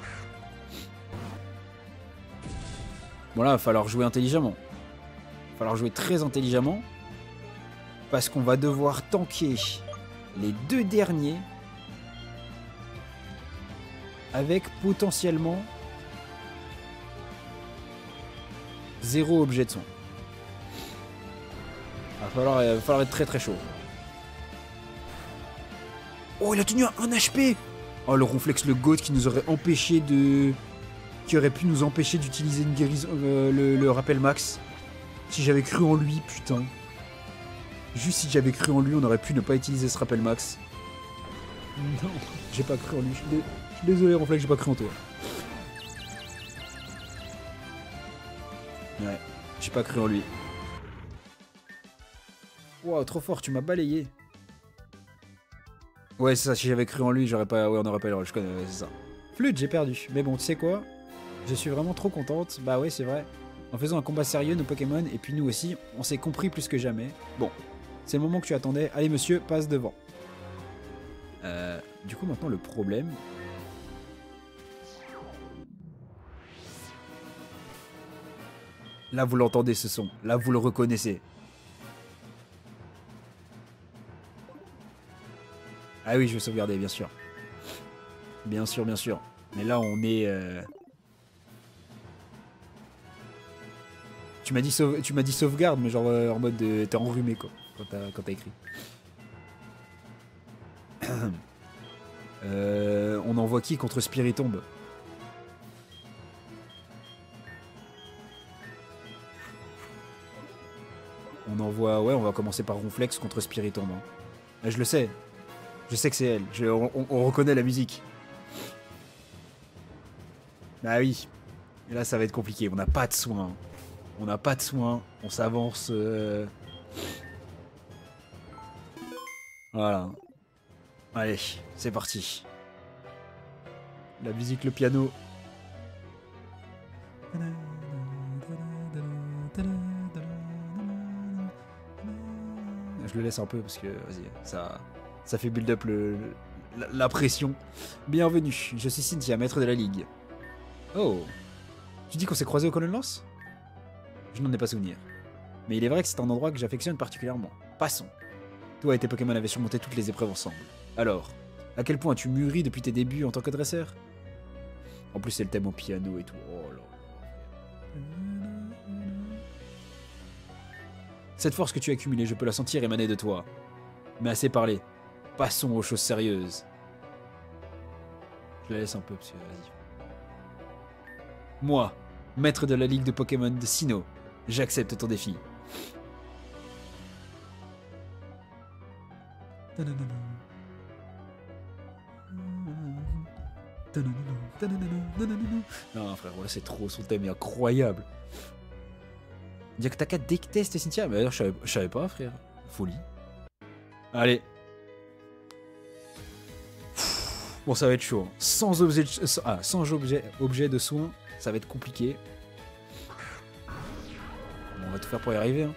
Bon là, il va falloir jouer intelligemment. Il va falloir jouer très intelligemment. Parce qu'on va devoir tanker les 2 derniers. Avec potentiellement 0 objet de soin. Il va falloir être très très chaud. Oh, il a tenu un 1 HP. Oh, le Ronflex, le GOAT qui nous aurait empêché de... Qui aurait pu nous empêcher d'utiliser une guérison... le rappel max. Si j'avais cru en lui, putain. Juste si j'avais cru en lui, on aurait pu ne pas utiliser ce rappel max. Non, j'ai pas cru en lui. Je suis désolé, Ronflex, j'ai pas cru en toi. Ouais, j'ai pas cru en lui. Wow, trop fort, tu m'as balayé. Ouais, c'est ça, si j'avais cru en lui, j'aurais pas... Ouais, on aurait pas eu le rôle, je connais, ouais, c'est ça. Flûte, j'ai perdu. Mais bon, tu sais quoi? Je suis vraiment trop contente. Bah ouais, c'est vrai. En faisant un combat sérieux, nos Pokémon, et puis nous aussi, on s'est compris plus que jamais. Bon, c'est le moment que tu attendais. Allez, monsieur, passe devant. Du coup, maintenant, le problème... Là, vous l'entendez, ce son. Là, vous le reconnaissez. Ah oui, je vais sauvegarder, bien sûr. Bien sûr, bien sûr. Mais là, on est... Tu m'as dit sauvegarde, mais genre en mode t'es enrhumé, quoi, quand t'as écrit. On envoie qui contre Spiritomb? On envoie... Ouais, on va commencer par Ronflex contre Spiritomb. Hein. Je le sais. Je sais que c'est elle. On reconnaît la musique. Bah oui. Et là, ça va être compliqué. On n'a pas de soins. On n'a pas de soins. On s'avance... Voilà. Allez, c'est parti. La musique, le piano. Je le laisse un peu parce que, vas-y, ça fait build up la pression. Bienvenue, je suis Cynthia, maître de la Ligue. Oh, tu dis qu'on s'est croisés au Colonel Lance? Je n'en ai pas souvenir. Mais il est vrai que c'est un endroit que j'affectionne particulièrement. Passons. Toi et tes Pokémon avaient surmonté toutes les épreuves ensemble. Alors, à quel point as-tu mûri depuis tes débuts en tant que dresseur? En plus, c'est le thème au piano et tout. Oh là. Cette force que tu as accumulée, je peux la sentir émaner de toi. Mais assez parlé. Passons aux choses sérieuses. Je la laisse un peu, parce que vas-y. Moi, maître de la ligue de Pokémon de Sinnoh, j'accepte ton défi. Non, frère, ouais, c'est trop, son thème est incroyable. Dire que t'as qu'à détester Cynthia, mais d'ailleurs, je savais pas, frère. Folie. Allez. Bon, ça va être chaud. Sans objet de soin, ça va être compliqué. Bon, on va tout faire pour y arriver. Hein.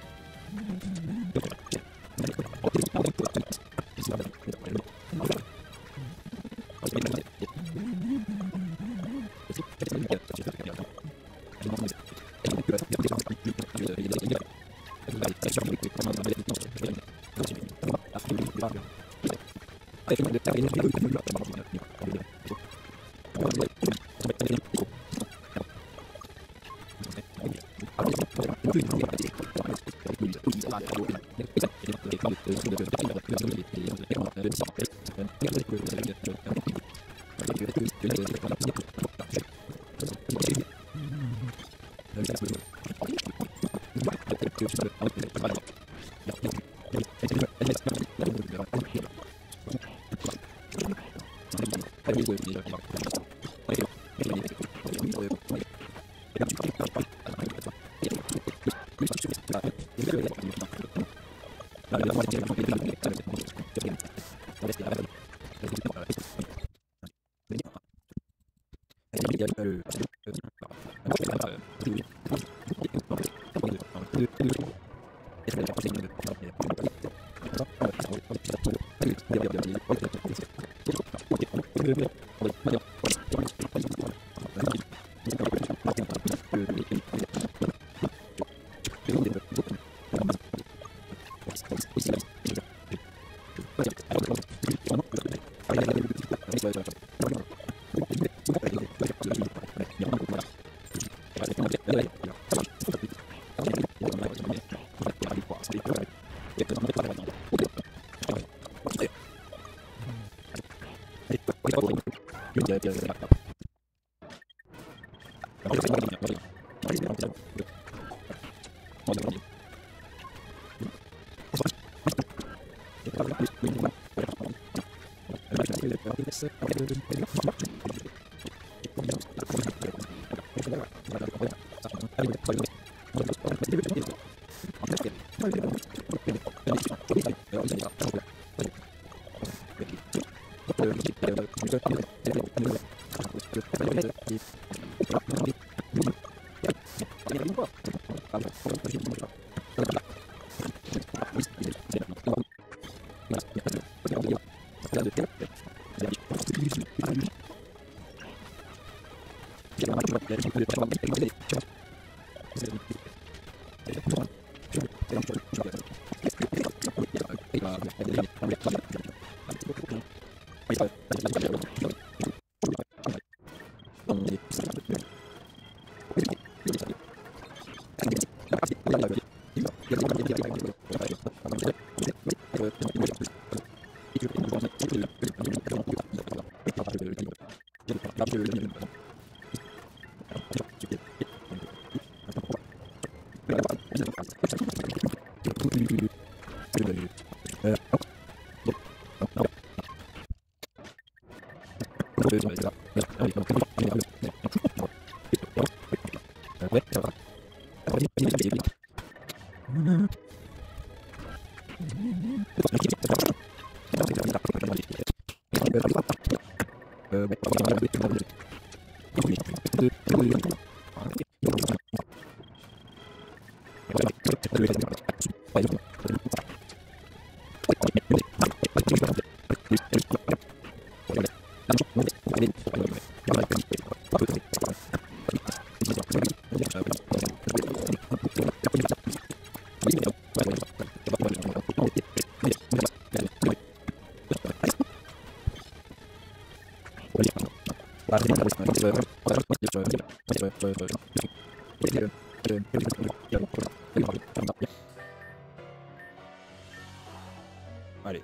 Allez.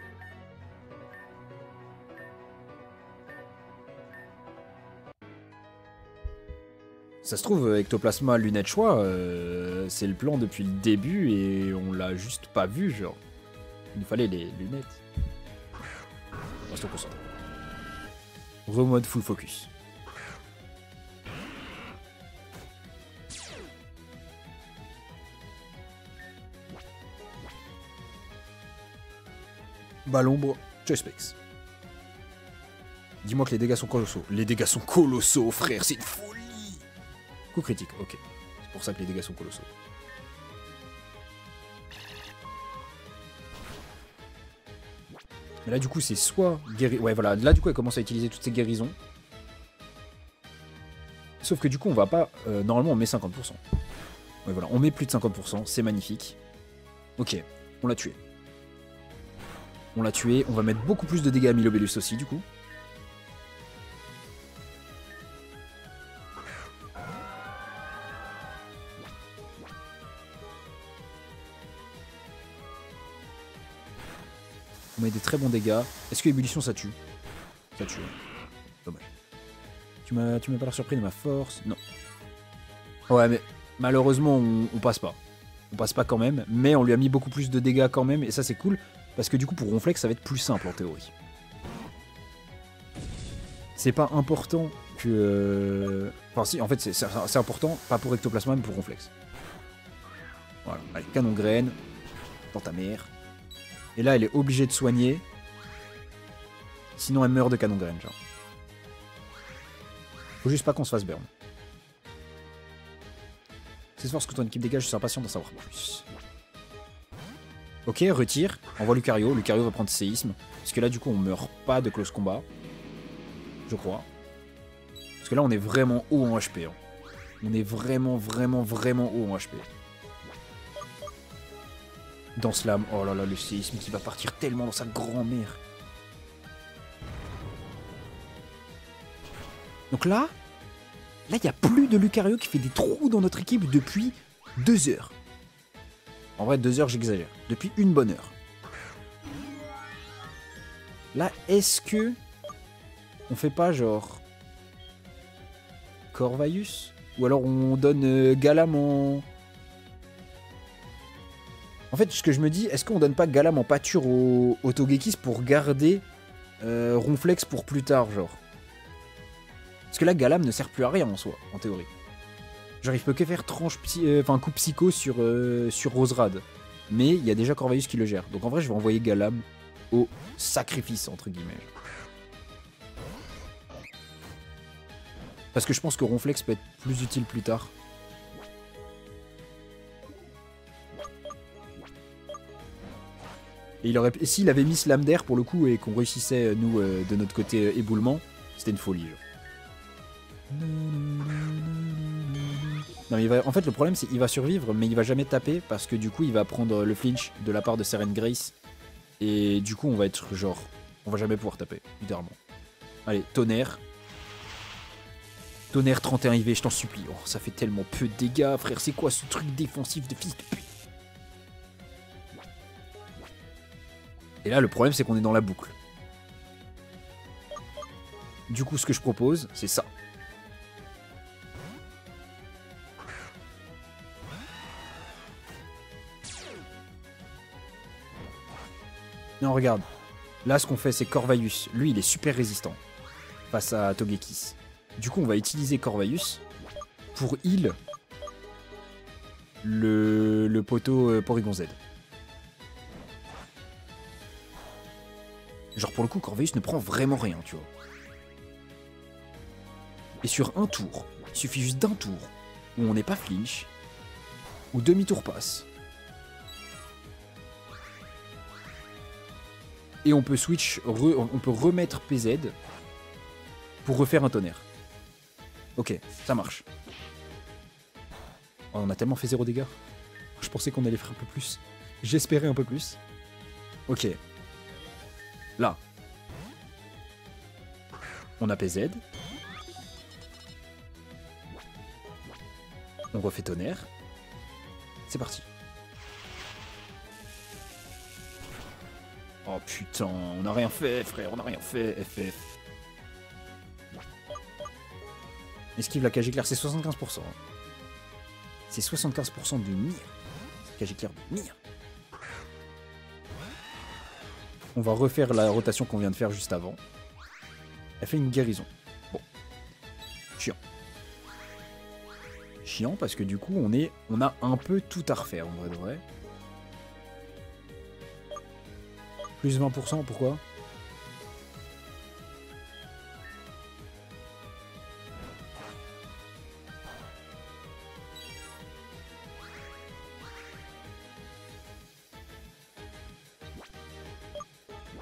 Ça se trouve, Ectoplasma lunettes choix, c'est le plan depuis le début et on l'a juste pas vu, genre. Il nous fallait les lunettes. Restons concentrés. Remode full focus. Bah l'ombre, Chespex. Dis-moi que les dégâts sont colossaux. Les dégâts sont colossaux, frère, c'est une folie. Coup critique, ok. C'est pour ça que les dégâts sont colossaux. Mais là du coup c'est soit guéri... Ouais voilà, là du coup elle commence à utiliser toutes ses guérisons. Sauf que du coup on va pas... normalement on met 50%. Ouais voilà, on met plus de 50%, c'est magnifique. Ok, on l'a tué. On l'a tué, on va mettre beaucoup plus de dégâts à Milobellus aussi du coup. On met des très bons dégâts. Est-ce que ébullition ça tue? Ça tue. Dommage. Tu m'as pas l'air surpris de ma force? Non. Ouais mais malheureusement on passe pas. On passe pas quand même, mais on lui a mis beaucoup plus de dégâts quand même, et ça c'est cool, parce que du coup pour Ronflex ça va être plus simple en théorie. C'est pas important que... Enfin si, en fait c'est important, pas pour Ectoplasma mais pour Ronflex. Voilà, allez, canon graine. Dans ta mère. Et là, elle est obligée de soigner. Sinon, elle meurt de canon graine, genre. Faut juste pas qu'on se fasse burn. C'est ce que ton équipe dégage, je suis impatient d'en savoir plus. Ok, retire. Envoie Lucario. Lucario va prendre séisme. Parce que là, du coup, on meurt pas de close combat. Je crois. Parce que là, on est vraiment haut en HP. Hein. On est vraiment haut en HP. Dans Slam. Oh là là, le séisme qui va partir tellement dans sa grand-mère. Donc là, il n'y a plus de Lucario qui fait des trous dans notre équipe depuis 2 heures. En vrai, 2 heures, j'exagère. Depuis une bonne heure. Là, est-ce que on fait pas genre Corvaius? Ou alors on donne Galam en... En fait, ce que je me dis, est-ce qu'on donne pas Galam en pâture au Togekiss pour garder Ronflex pour plus tard, genre? Parce que là, Galam ne sert plus à rien en soi, en théorie. Genre, il peut que faire coup psycho sur Roserad. Mais il y a déjà Corvaius qui le gère. Donc en vrai, je vais envoyer Galam au sacrifice, entre guillemets. Parce que je pense que Ronflex peut être plus utile plus tard. Et s'il avait mis Slam d'air pour le coup et qu'on réussissait, nous, de notre côté éboulement, c'était une folie. Genre. Non, mais en fait, le problème, c'est qu'il va survivre, mais il va jamais taper parce que du coup, il va prendre le flinch de la part de Seren Grace. Et du coup, on va être genre... On va jamais pouvoir taper, littéralement. Allez, tonnerre. Tonnerre 31 IV, je t'en supplie. Oh, ça fait tellement peu de dégâts, frère. C'est quoi ce truc défensif de fils de pute? Et là, le problème, c'est qu'on est dans la boucle. Du coup, ce que je propose, c'est ça. Non, regarde. Là, ce qu'on fait, c'est Corvaius. Lui, il est super résistant face à Togekiss. Du coup, on va utiliser Corvaius pour heal le poteau Porygon Z. Genre, pour le coup, Corvaius ne prend vraiment rien, tu vois. Et sur un tour, il suffit juste d'un tour où on n'est pas flinch, où demi-tour passe. Et on peut switch, on peut remettre PZ pour refaire un tonnerre. Ok, ça marche. Oh, on a tellement fait 0 dégâts. Je pensais qu'on allait faire un peu plus. J'espérais un peu plus. Ok. Là. On a PZ. On refait tonnerre. C'est parti. Oh putain, on n'a rien fait, frère, on n'a rien fait, FF. Esquive la cage éclair, c'est 75%. C'est 75% du mire. Cage éclair de mire. On va refaire la rotation qu'on vient de faire juste avant. Elle fait une guérison. Bon. Chiant. Chiant parce que du coup, on a un peu tout à refaire, en vrai de vrai. Plus 20%, pourquoi?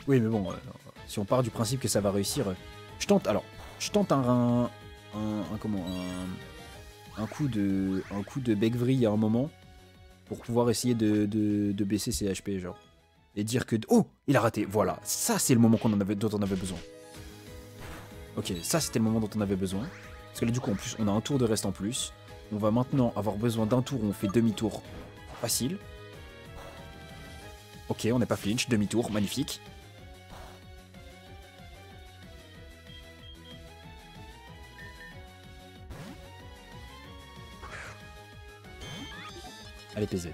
Oui, mais bon, si on part du principe que ça va réussir, je tente un coup de Beckvry à un moment pour pouvoir essayer de baisser ses HP, genre. Et dire que... Oh, il a raté, voilà. Ça, c'est le moment dont on avait besoin. Ok, ça, c'était le moment dont on avait besoin. Parce que là, du coup, en plus, on a un tour de reste en plus. On va maintenant avoir besoin d'un tour où on fait demi-tour facile. Ok, on n'est pas flinch, demi-tour, magnifique. Allez, PZ.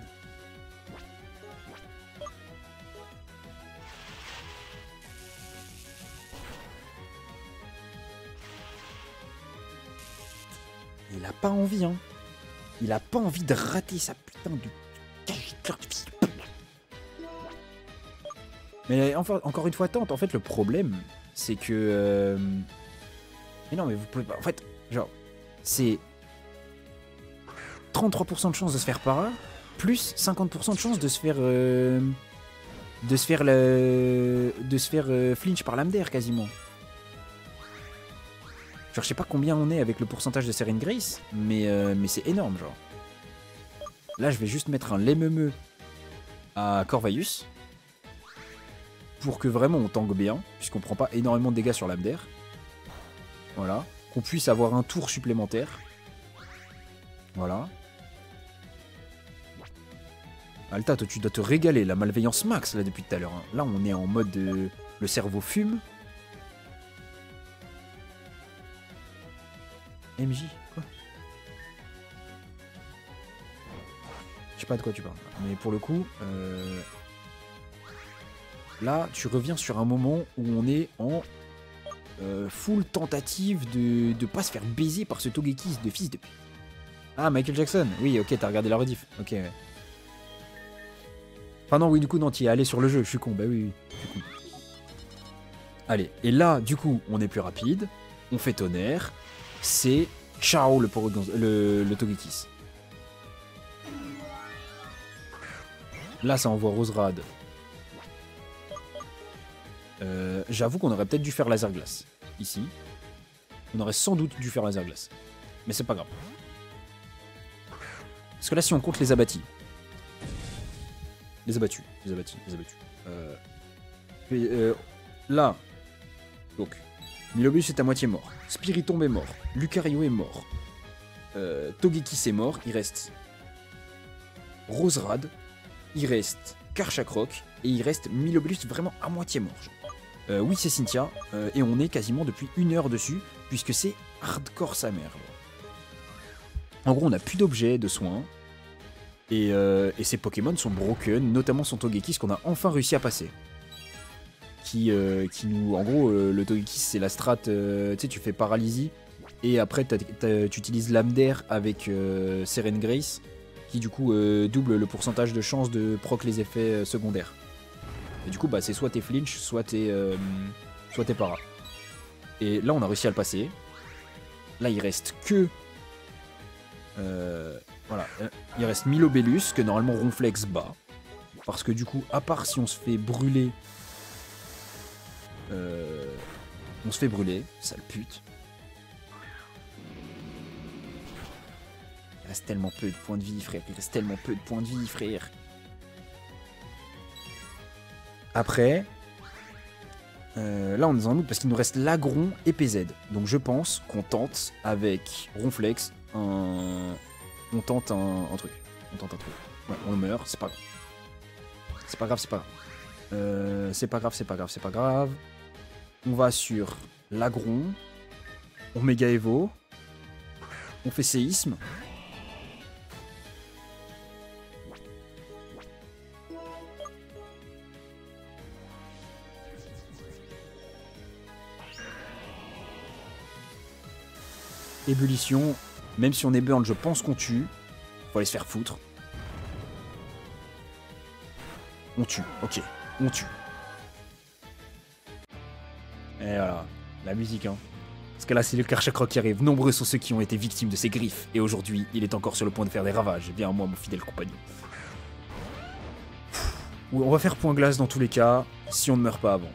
Il a pas envie, hein. Il a pas envie de rater sa putain de... Mais enfin, encore une fois, tente. En fait, le problème, c'est que... Mais non, mais vous pouvez pas... En fait, genre, c'est 33% de chance de se faire para, plus 50% de chance de se faire... flinch par l'Amder, quasiment. Genre, je sais pas combien on est avec le pourcentage de Seren Grace, mais c'est énorme, genre. Là, je vais juste mettre un Lememe à Corvaius. Pour que vraiment on tangue bien, puisqu'on prend pas énormément de dégâts sur l'Amder. Voilà. Qu'on puisse avoir un tour supplémentaire. Voilà. Alta, toi, tu dois te régaler, la malveillance max, là, depuis tout à l'heure. Hein. Là, on est en mode... le cerveau fume. MJ, quoi? Je sais pas de quoi tu parles. Mais pour le coup... Là, tu reviens sur un moment où on est en full tentative de pas se faire baiser par ce Togekiss de fils de... Ah, Michael Jackson. Oui, ok, t'as regardé la rediff. Ok, ouais. Enfin non, oui, du coup, non, t'y es allé sur le jeu. Je suis con, bah oui, je suis con. Allez, et là, du coup, on est plus rapide. On fait tonnerre. C'est ciao le Togekiss. Là, ça envoie Roserad. J'avoue qu'on aurait peut-être dû faire laser glace. Ici. On aurait sans doute dû faire laser glace. Mais c'est pas grave. Parce que là, si on compte les abattis. Les abattus. Là. Donc. Milobius est à moitié mort. Spiritomb est mort. Lucario est mort. Togekiss est mort. Il reste Roserad. Il reste Karchakrok. Et il reste Milobius vraiment à moitié mort. Oui, c'est Cynthia. Et on est quasiment depuis 1 heure dessus. Puisque c'est hardcore sa mère. En gros, on n'a plus d'objets de soins. Et ces Pokémon sont broken, notamment son Togekiss qu'on a enfin réussi à passer. Qui nous... En gros, le Togekiss, c'est la strat... tu sais, tu fais paralysie. Et après, tu utilises l'Amder avec Seren Grace. Qui, du coup, double le pourcentage de chance de proc les effets secondaires. Et du coup, bah, c'est soit t'es flinch, soit t'es para. Et là, on a réussi à le passer. Là, il reste que... voilà, il reste Milobellus que normalement Ronflex bat. Parce que du coup, à part si on se fait brûler... on se fait brûler, sale pute. Il reste tellement peu de points de vie, frère. Il reste tellement peu de points de vie, frère. Après... là, on est en doute parce qu'il nous reste Lagron et PZ. Donc je pense qu'on tente avec Ronflex un... On tente un truc. On tente un truc. Ouais, on meurt, c'est pas grave. C'est pas grave, c'est pas grave. C'est pas grave. On va sur l'Agron. On méga Evo. On fait séisme. Ébullition. Même si on est burn, je pense qu'on tue. Faut aller se faire foutre. On tue, ok. On tue. Et voilà. La musique, hein. Parce que là, c'est le Karchakrok qui arrive. Nombreux sont ceux qui ont été victimes de ses griffes. Et aujourd'hui, il est encore sur le point de faire des ravages. Viens à moi, mon fidèle compagnon. On va faire point glace dans tous les cas. Si on ne meurt pas avant.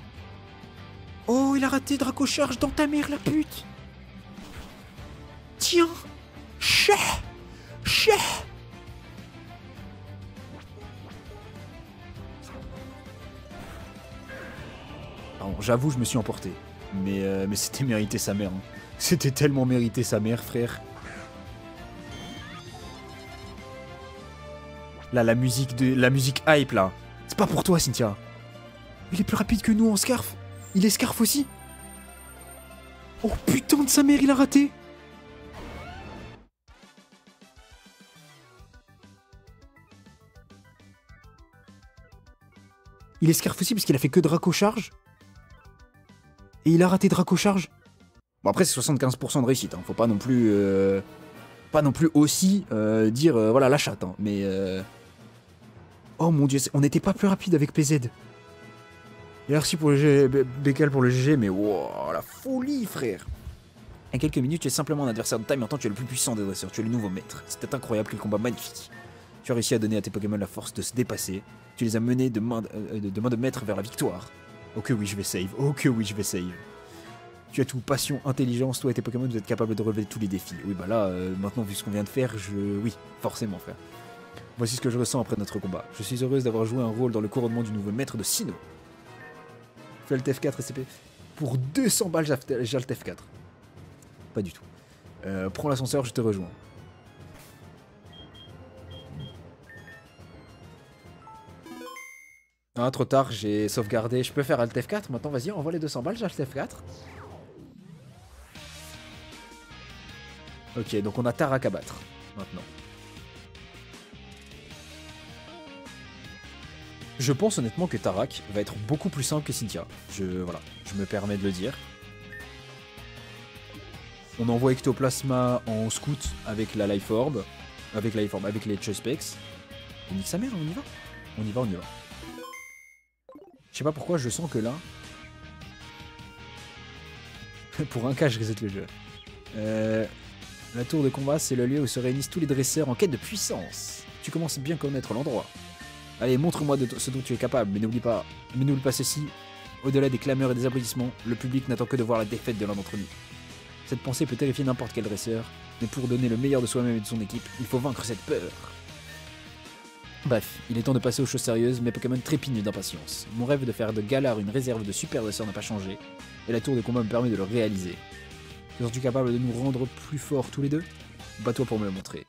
Oh, il a raté Draco Charge dans ta mère, la pute. Tiens. Chais. J'avoue, je me suis emporté. Mais c'était mérité sa mère. Hein. C'était tellement mérité sa mère, frère. Là, la musique hype, là. C'est pas pour toi, Cynthia. Il est plus rapide que nous en Scarf. Il est Scarf aussi. Oh putain de sa mère, il a raté. Il est Scarf aussi parce qu'il a fait que Draco Charge. Et il a raté Draco Charge. Bon après c'est 75% de réussite, hein. Faut pas non plus aussi dire voilà la chatte, hein. Mais Oh mon dieu, on n'était pas plus rapide avec PZ. Et merci pour le G, Bécal pour le GG, mais wow, la folie, frère. En quelques minutes, tu es simplement un adversaire de taille, mais en temps, tu es le plus puissant des dresseurs, tu es le nouveau maître. C'était incroyable, quel combat magnifique. Tu as réussi à donner à tes Pokémon la force de se dépasser. Tu les as menés de main de maître vers la victoire. Oh que oui, je vais save. Oh que oui, je vais save. Tu as tout, passion, intelligence, toi et tes Pokémon, vous êtes capables de relever tous les défis. Oui, bah là, maintenant, vu ce qu'on vient de faire, oui, forcément, frère. Voici ce que je ressens après notre combat. Je suis heureuse d'avoir joué un rôle dans le couronnement du nouveau maître de Sinnoh. Fais le TF4 SCP. Pour 200 balles, j'ai le TF4. Pas du tout. Prends l'ascenseur, je te rejoins. Ah, trop tard, j'ai sauvegardé. Je peux faire Alt F4 maintenant, vas-y, envoie les 200 balles, j'ai Alt F4. Ok, donc on a Tarak à battre, maintenant. Je pense honnêtement que Tarak va être beaucoup plus simple que Cynthia. Voilà, je me permets de le dire. On envoie Ectoplasma en scout avec la Life Orb. Avec les Choice Specs. Et nique sa mère, on y va. On y va, on y va. Je sais pas pourquoi, je sens que là... Pour un cas, je reset le jeu. La tour de combat, c'est le lieu où se réunissent tous les dresseurs en quête de puissance. Tu commences bien à connaître l'endroit. Allez, montre-moi ce dont tu es capable, mais n'oublie pas ceci. Au-delà des clameurs et des applaudissements, le public n'attend que de voir la défaite de l'un d'entre nous. Cette pensée peut terrifier n'importe quel dresseur, mais pour donner le meilleur de soi-même et de son équipe, il faut vaincre cette peur. Bref, il est temps de passer aux choses sérieuses, mes Pokémon trépignent d'impatience. Mon rêve de faire de Galar une réserve de super dresseurs n'a pas changé, et la tour de combat me permet de le réaliser. Seras-tu capable de nous rendre plus forts tous les deux? Bats-toi pour me le montrer.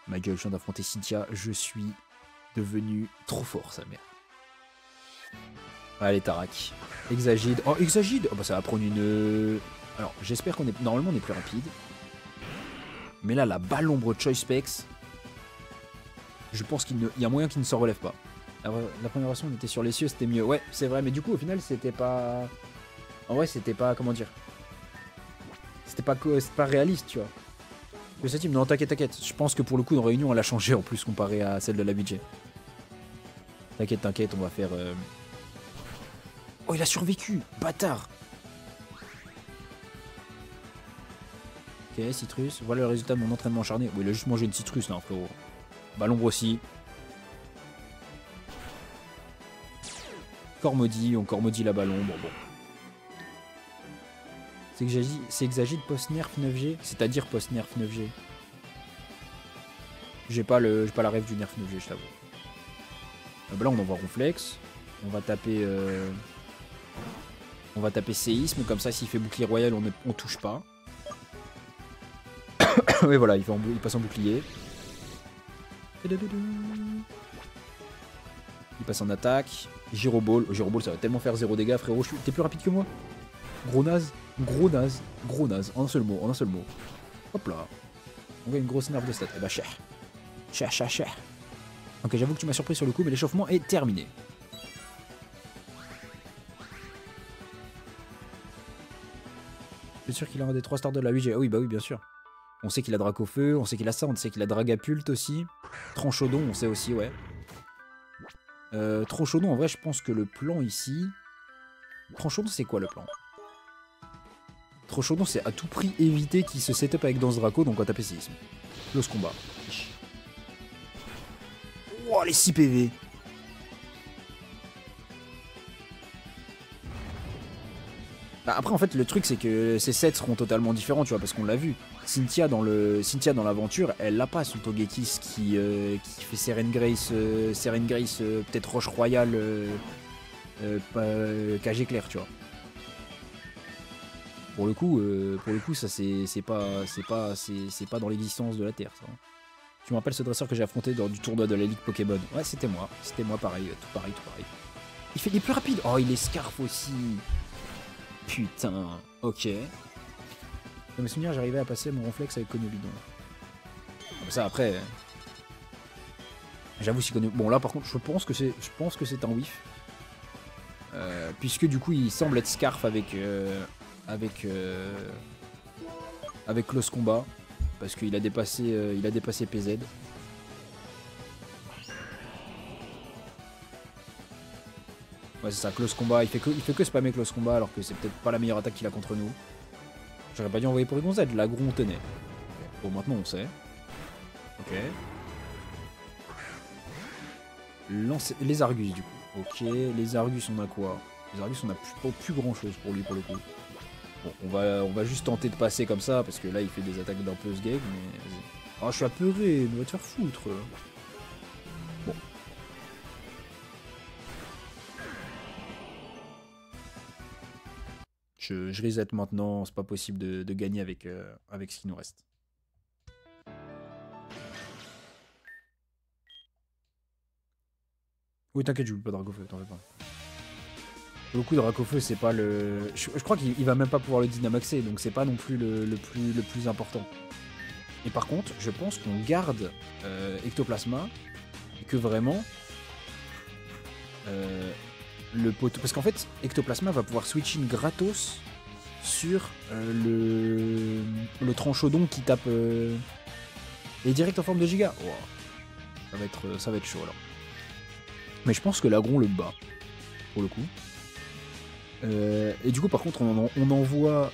Ma gueule, je viens d'affronter Cynthia, je suis devenu trop fort, sa mère. Allez, Tarak. Exagide. Oh, Exagide! Oh, bah ça va prendre une... Alors, j'espère qu'on est... Normalement, on est plus rapide. Mais là, la balle ombre Choice Specs... Je pense qu'il y a moyen qu'il ne s'en relève pas. La première version, on était sur les cieux, c'était mieux. Ouais, c'est vrai, mais du coup, au final, c'était pas... En vrai, c'était pas... Comment dire? C'était pas réaliste, tu vois. Le team, non, t'inquiète. Je pense que pour le coup, dans Réunion, elle a changé en plus comparé à celle de la budget. T'inquiète, on va faire... Oh, il a survécu! Bâtard! Ok, citrus. Voilà le résultat de mon entraînement acharné. Oui, il a juste mangé une citrus, là, frérot. Bah, l'ombre aussi. Corps maudit, on corps maudit la ballon. Bon. C'est Exagide post-nerf 9G? C'est-à-dire post-nerf 9G? J'ai pas la rêve du nerf 9G, je t'avoue. Bah là, on envoie Ronflex. On va taper... On va taper séisme, comme ça, s'il fait bouclier royal, on touche pas. Oui, voilà, il passe en bouclier. Il passe en attaque. Gyroball. Oh, Gyroball, ça va tellement faire 0 dégâts, frérot. T'es plus rapide que moi. Gros naze. En un seul mot. Hop là. On voit une grosse nerf de stat. Eh bah, cher. Ok, j'avoue que tu m'as surpris sur le coup, mais l'échauffement est terminé. Je suis sûr qu'il a un des 3 stars de la 8G. Ah oui, bah oui, bien sûr. On sait qu'il a Dracofeu, on sait qu'il a ça, on sait qu'il a Dragapult aussi. Tranchodon, on sait aussi, ouais. Tranchodon, en vrai, je pense que le plan ici... Tranchodon, c'est quoi le plan? Tranchodon, c'est à tout prix éviter qu'il se setup avec Danse Draco, donc on va taper séisme. Close combat. Oh, les 6 PV. Bah après, en fait, le truc, c'est que ces sets seront totalement différents, tu vois, parce qu'on l'a vu. Cynthia, dans l'aventure, elle n'a pas son Togekiss qui fait Seren Grace, peut-être Roche Royale, KG Clair, tu vois. Pour le coup, ça, c'est pas dans l'existence de la Terre, ça. Tu me rappelles ce dresseur que j'ai affronté lors du tournoi de la Ligue Pokémon? Ouais, c'était moi, pareil, tout pareil. Il est plus rapide. Oh, il est Scarf aussi. Putain, ok. Dans mes souvenirs, j'arrivais à passer mon Ronflex avec Conolidon. Ça, après... J'avoue, si Bon, là, par contre, je pense que c'est un whiff. Puisque, du coup, il semble être Scarf avec Close Combat. Parce qu'il a dépassé PZ. Ouais, c'est ça, close combat. Il fait que spammer close combat alors que c'est peut-être pas la meilleure attaque qu'il a contre nous. J'aurais pas dû envoyer Porygon Z, l'agro on tenait. Bon, maintenant on sait. Ok. Les Argus du coup. Ok, les Argus on a quoi? Les Argus on a plus grand chose pour lui pour le coup. Bon, on va juste tenter de passer comme ça parce que là il fait des attaques d'un peu ce gag, mais vas-y. Ah, je suis apeuré, il va te faire foutre. Bon. Je reset maintenant, c'est pas possible de gagner avec, avec ce qui nous reste. Oui, t'inquiète, je joue pas Dracofeu, t'en fais pas. Pour le coup, Dracofeu, c'est pas le... Je crois qu'il va même pas pouvoir le Dynamaxer, donc c'est pas non plus le plus important. Et par contre, je pense qu'on garde Ectoplasma, et que vraiment... le poteau... Parce qu'en fait, Ectoplasma va pouvoir switch in gratos sur le Tranchodon qui tape... Et direct en forme de Giga. Wow. Ça va être chaud alors. Mais je pense que l'Agron le bat, pour le coup. Et du coup, par contre, on envoie...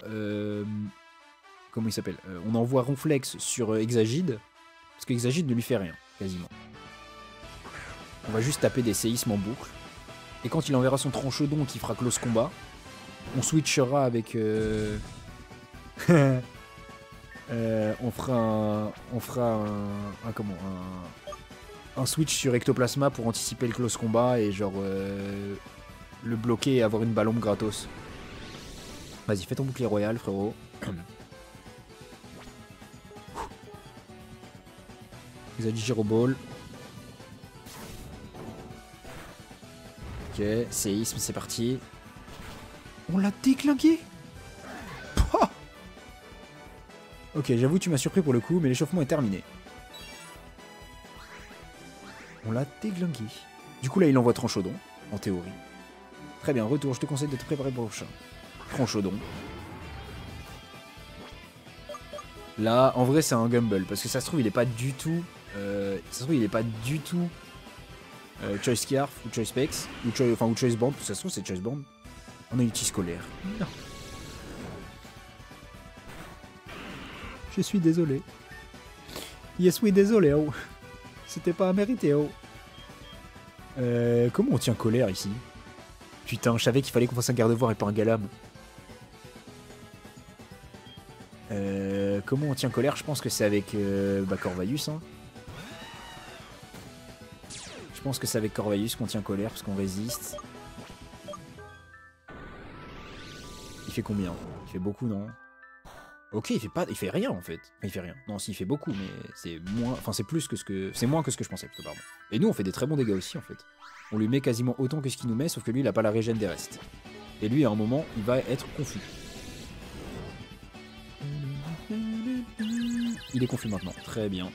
comment il s'appelle on envoie Ronflex sur Exagide, parce que Exagide ne lui fait rien, quasiment. On va juste taper des séismes en boucle. Et quand il enverra son Tranchodon qui fera close combat, on switchera avec... on fera un switch sur Ectoplasma pour anticiper le close combat et genre le bloquer et avoir une ballon gratos. Vas-y, fais ton bouclier royal, frérot. Ils ont dit Giro Ball. Ok, séisme, c'est parti. On l'a déclingué. Ok, j'avoue, tu m'as surpris pour le coup, mais l'échauffement est terminé. On l'a déglingué. Du coup, là, il envoie Tranchodon, en théorie. Très bien, retour, je te conseille de te préparer pour le prochain. Tranchodon. Là, en vrai, c'est un Gumble, parce que ça se trouve, il est pas du tout... Choice Scarf, ou Choice Specs, ou Choice Band, ça se trouve, c'est Choice Band. On a une outil scolaire. Non. Je suis désolé. Yes, oui, désolé, oh. C'était pas à mériter, oh. Comment on tient colère ici? Putain, je savais qu'il fallait qu'on fasse un garde-voir et pas un Galam. Comment on tient colère? Je pense que c'est avec Corvayus. Hein. Je pense que c'est avec Corvayus qu'on tient colère parce qu'on résiste. Il fait combien? Il fait beaucoup, non? Ok, il fait rien en fait. Enfin, il fait rien. Non, si, il fait beaucoup, mais c'est moins, enfin c'est plus que c'est moins que ce que je pensais plutôt, pardon. Et nous, on fait des très bons dégâts aussi en fait. On lui met quasiment autant que ce qu'il nous met, sauf que lui, il a pas la régène des restes. Et lui, à un moment, il va être confus. Il est confus maintenant. Très bien.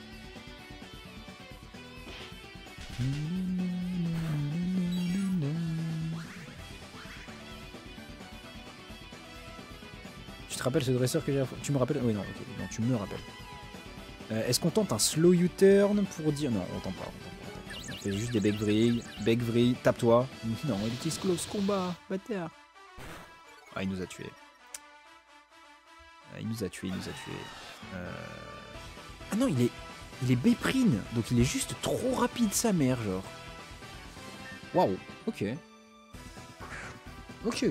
Tu te rappelles ce dresseur que j'ai... Tu me rappelles? Oui, non, ok. Non, tu me rappelles. Est-ce qu'on tente un slow U-turn pour dire... Non, on tente pas. On fait juste des bec vrille. Bec vrille, tape-toi. Non, il utilise close combat. Bâtard. Ah, il nous a tués. Il nous a tués. Ah non, il est Béprine. Donc il est juste trop rapide, sa mère, genre. Waouh. Ok. Ok.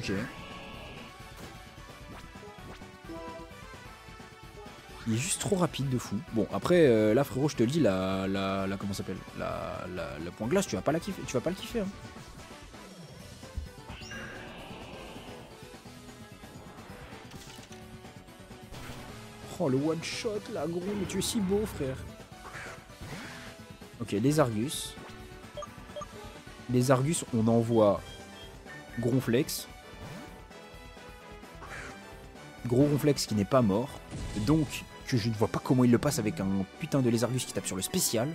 Il est juste trop rapide de fou. Bon, après, là, frérot, je te le dis, comment ça s'appelle, la point glace, tu vas pas la kiffer. Tu vas pas le kiffer, hein. Oh, le one shot, là, gros, mais tu es si beau, frère. Ok, les Argus. Les Argus, on envoie Gronflex. Gros Ronflex qui n'est pas mort. Donc, que je ne vois pas comment il le passe avec un putain de Lézargus qui tape sur le spécial.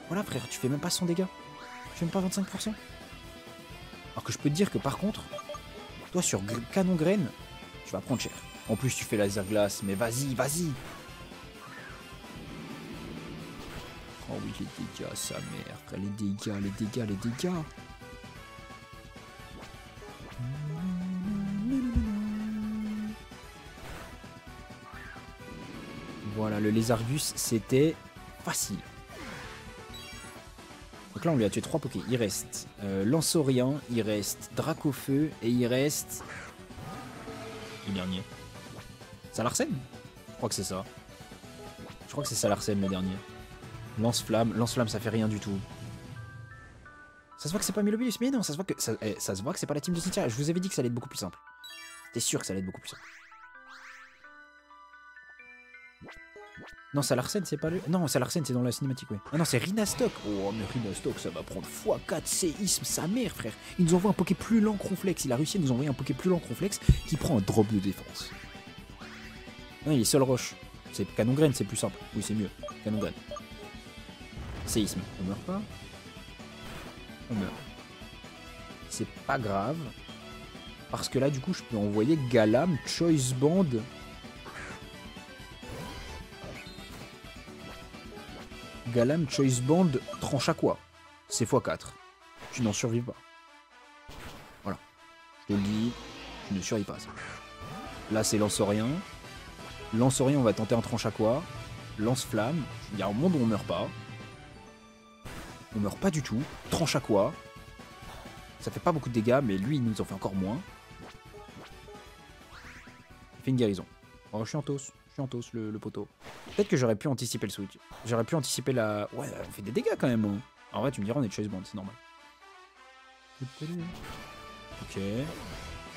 Voilà, frère, tu fais même pas 100 dégâts. Tu fais même pas 25%. Alors que je peux te dire que par contre, toi sur Canon Graine, tu vas prendre cher. En plus, tu fais laser glace, mais vas-y. Oh oui, les dégâts, sa mère, frère, les dégâts. Voilà, le Lézargus, c'était facile. Donc là, on lui a tué 3 Pokés. Il reste Lanceorien, il reste Dracofeu et il reste... Le dernier. Salarsen? Je crois que c'est ça. Je crois que c'est Salarsen le dernier. Lance-flamme. Lance-flamme, ça fait rien du tout. Ça se voit que c'est pas Milobius, mais non, ça se voit que ça se voit que c'est pas la team de Cynthia. Je vous avais dit que ça allait être beaucoup plus simple. J'étais sûr que ça allait être beaucoup plus simple. Non, Salarsen, c'est pas le... Non, Salarsen, c'est dans la cinématique, ouais. Ah non, c'est Rhinastock. Oh, mais Rhinastock, ça va prendre x4 séisme, sa mère, frère. Il nous envoie un Poké plus lent que Ronflex. Il a réussi à nous envoyer un Poké plus lent que Ronflex qui prend un drop de défense. Non, il est seul roche. C'est Canon Graine, c'est plus simple. Oui, c'est mieux. Canon Graine. Séisme. On meurt pas. On meurt. C'est pas grave. Parce que là, du coup, je peux envoyer Galam, Choice Band. Galam, Choice Band, tranche à quoi? C'est x4. Tu n'en survis pas. Voilà. Je te le dis, tu ne survis pas ça. Là, c'est Lanceorien. Lanceorien, on va tenter un tranche à quoi? Lance-flamme. Il y a un monde où on meurt pas. On meurt pas du tout. Tranche à quoi? Ça fait pas beaucoup de dégâts, mais lui, il nous en fait encore moins. Il fait une guérison. Oh, chiantos. Chiantos, le poteau. Peut-être que j'aurais pu anticiper le switch. J'aurais pu anticiper la... Ouais, on fait des dégâts quand même. Hein. En vrai, tu me diras, on est de Choice Band, c'est normal. Ok. Je sais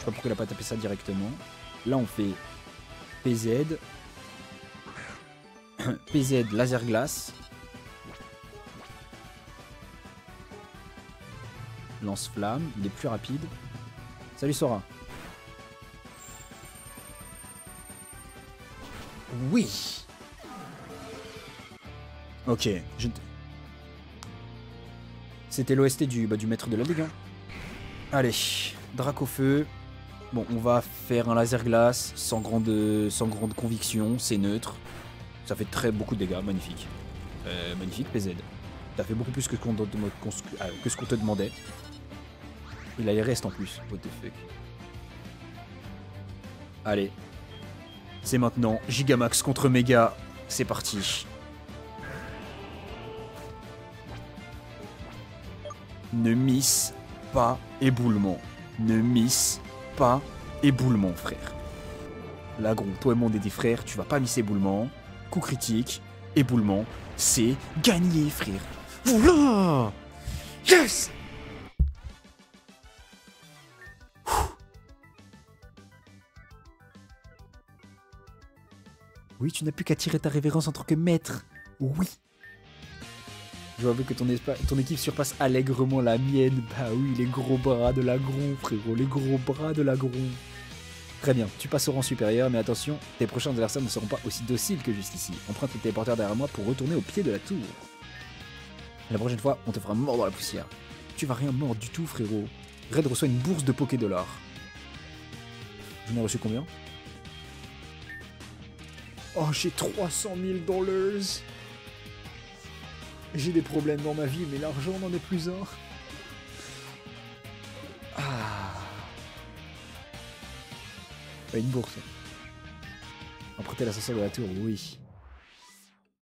pas pourquoi il a pas tapé ça directement. Là, on fait PZ. PZ, laser glace. Lance-flamme, il est plus rapide. Salut Sora. Oui. Ok. C'était l'OST du maître de la dégâts. Allez, Dracofeu. Bon, on va faire un laser glace sans grande conviction. C'est neutre. Ça fait beaucoup de dégâts. Magnifique. Magnifique, PZ. T'as fait beaucoup plus que ce qu'on te demandait. Il a les restes en plus. What the fuck. Allez. C'est maintenant. Gigamax contre Mega. C'est parti. Ne miss pas éboulement. Ne miss pas éboulement, frère. Là, gros, toi et moi, on est des frères. Tu vas pas miss éboulement. Coup critique. Éboulement. C'est gagné, frère. Oula! Yes! Oui, tu n'as plus qu'à tirer ta révérence en tant que maître. Oui. Je vois que ton équipe surpasse allègrement la mienne. Bah oui, les gros bras de l'agron, frérot. Les gros bras de l'agron. Très bien, tu passes au rang supérieur, mais attention, tes prochains adversaires ne seront pas aussi dociles que juste ici. Emprunte le téléporteur derrière moi pour retourner au pied de la tour. La prochaine fois, on te fera mordre dans la poussière. Tu vas rien mordre du tout, frérot. Red reçoit une bourse de Poké-Dollars. J'en ai reçu combien? Oh, j'ai 300 000 $. J'ai des problèmes dans ma vie, mais l'argent n'en est plus un. Ah. Une bourse. Emprunter l'ascenseur de la tour, oui.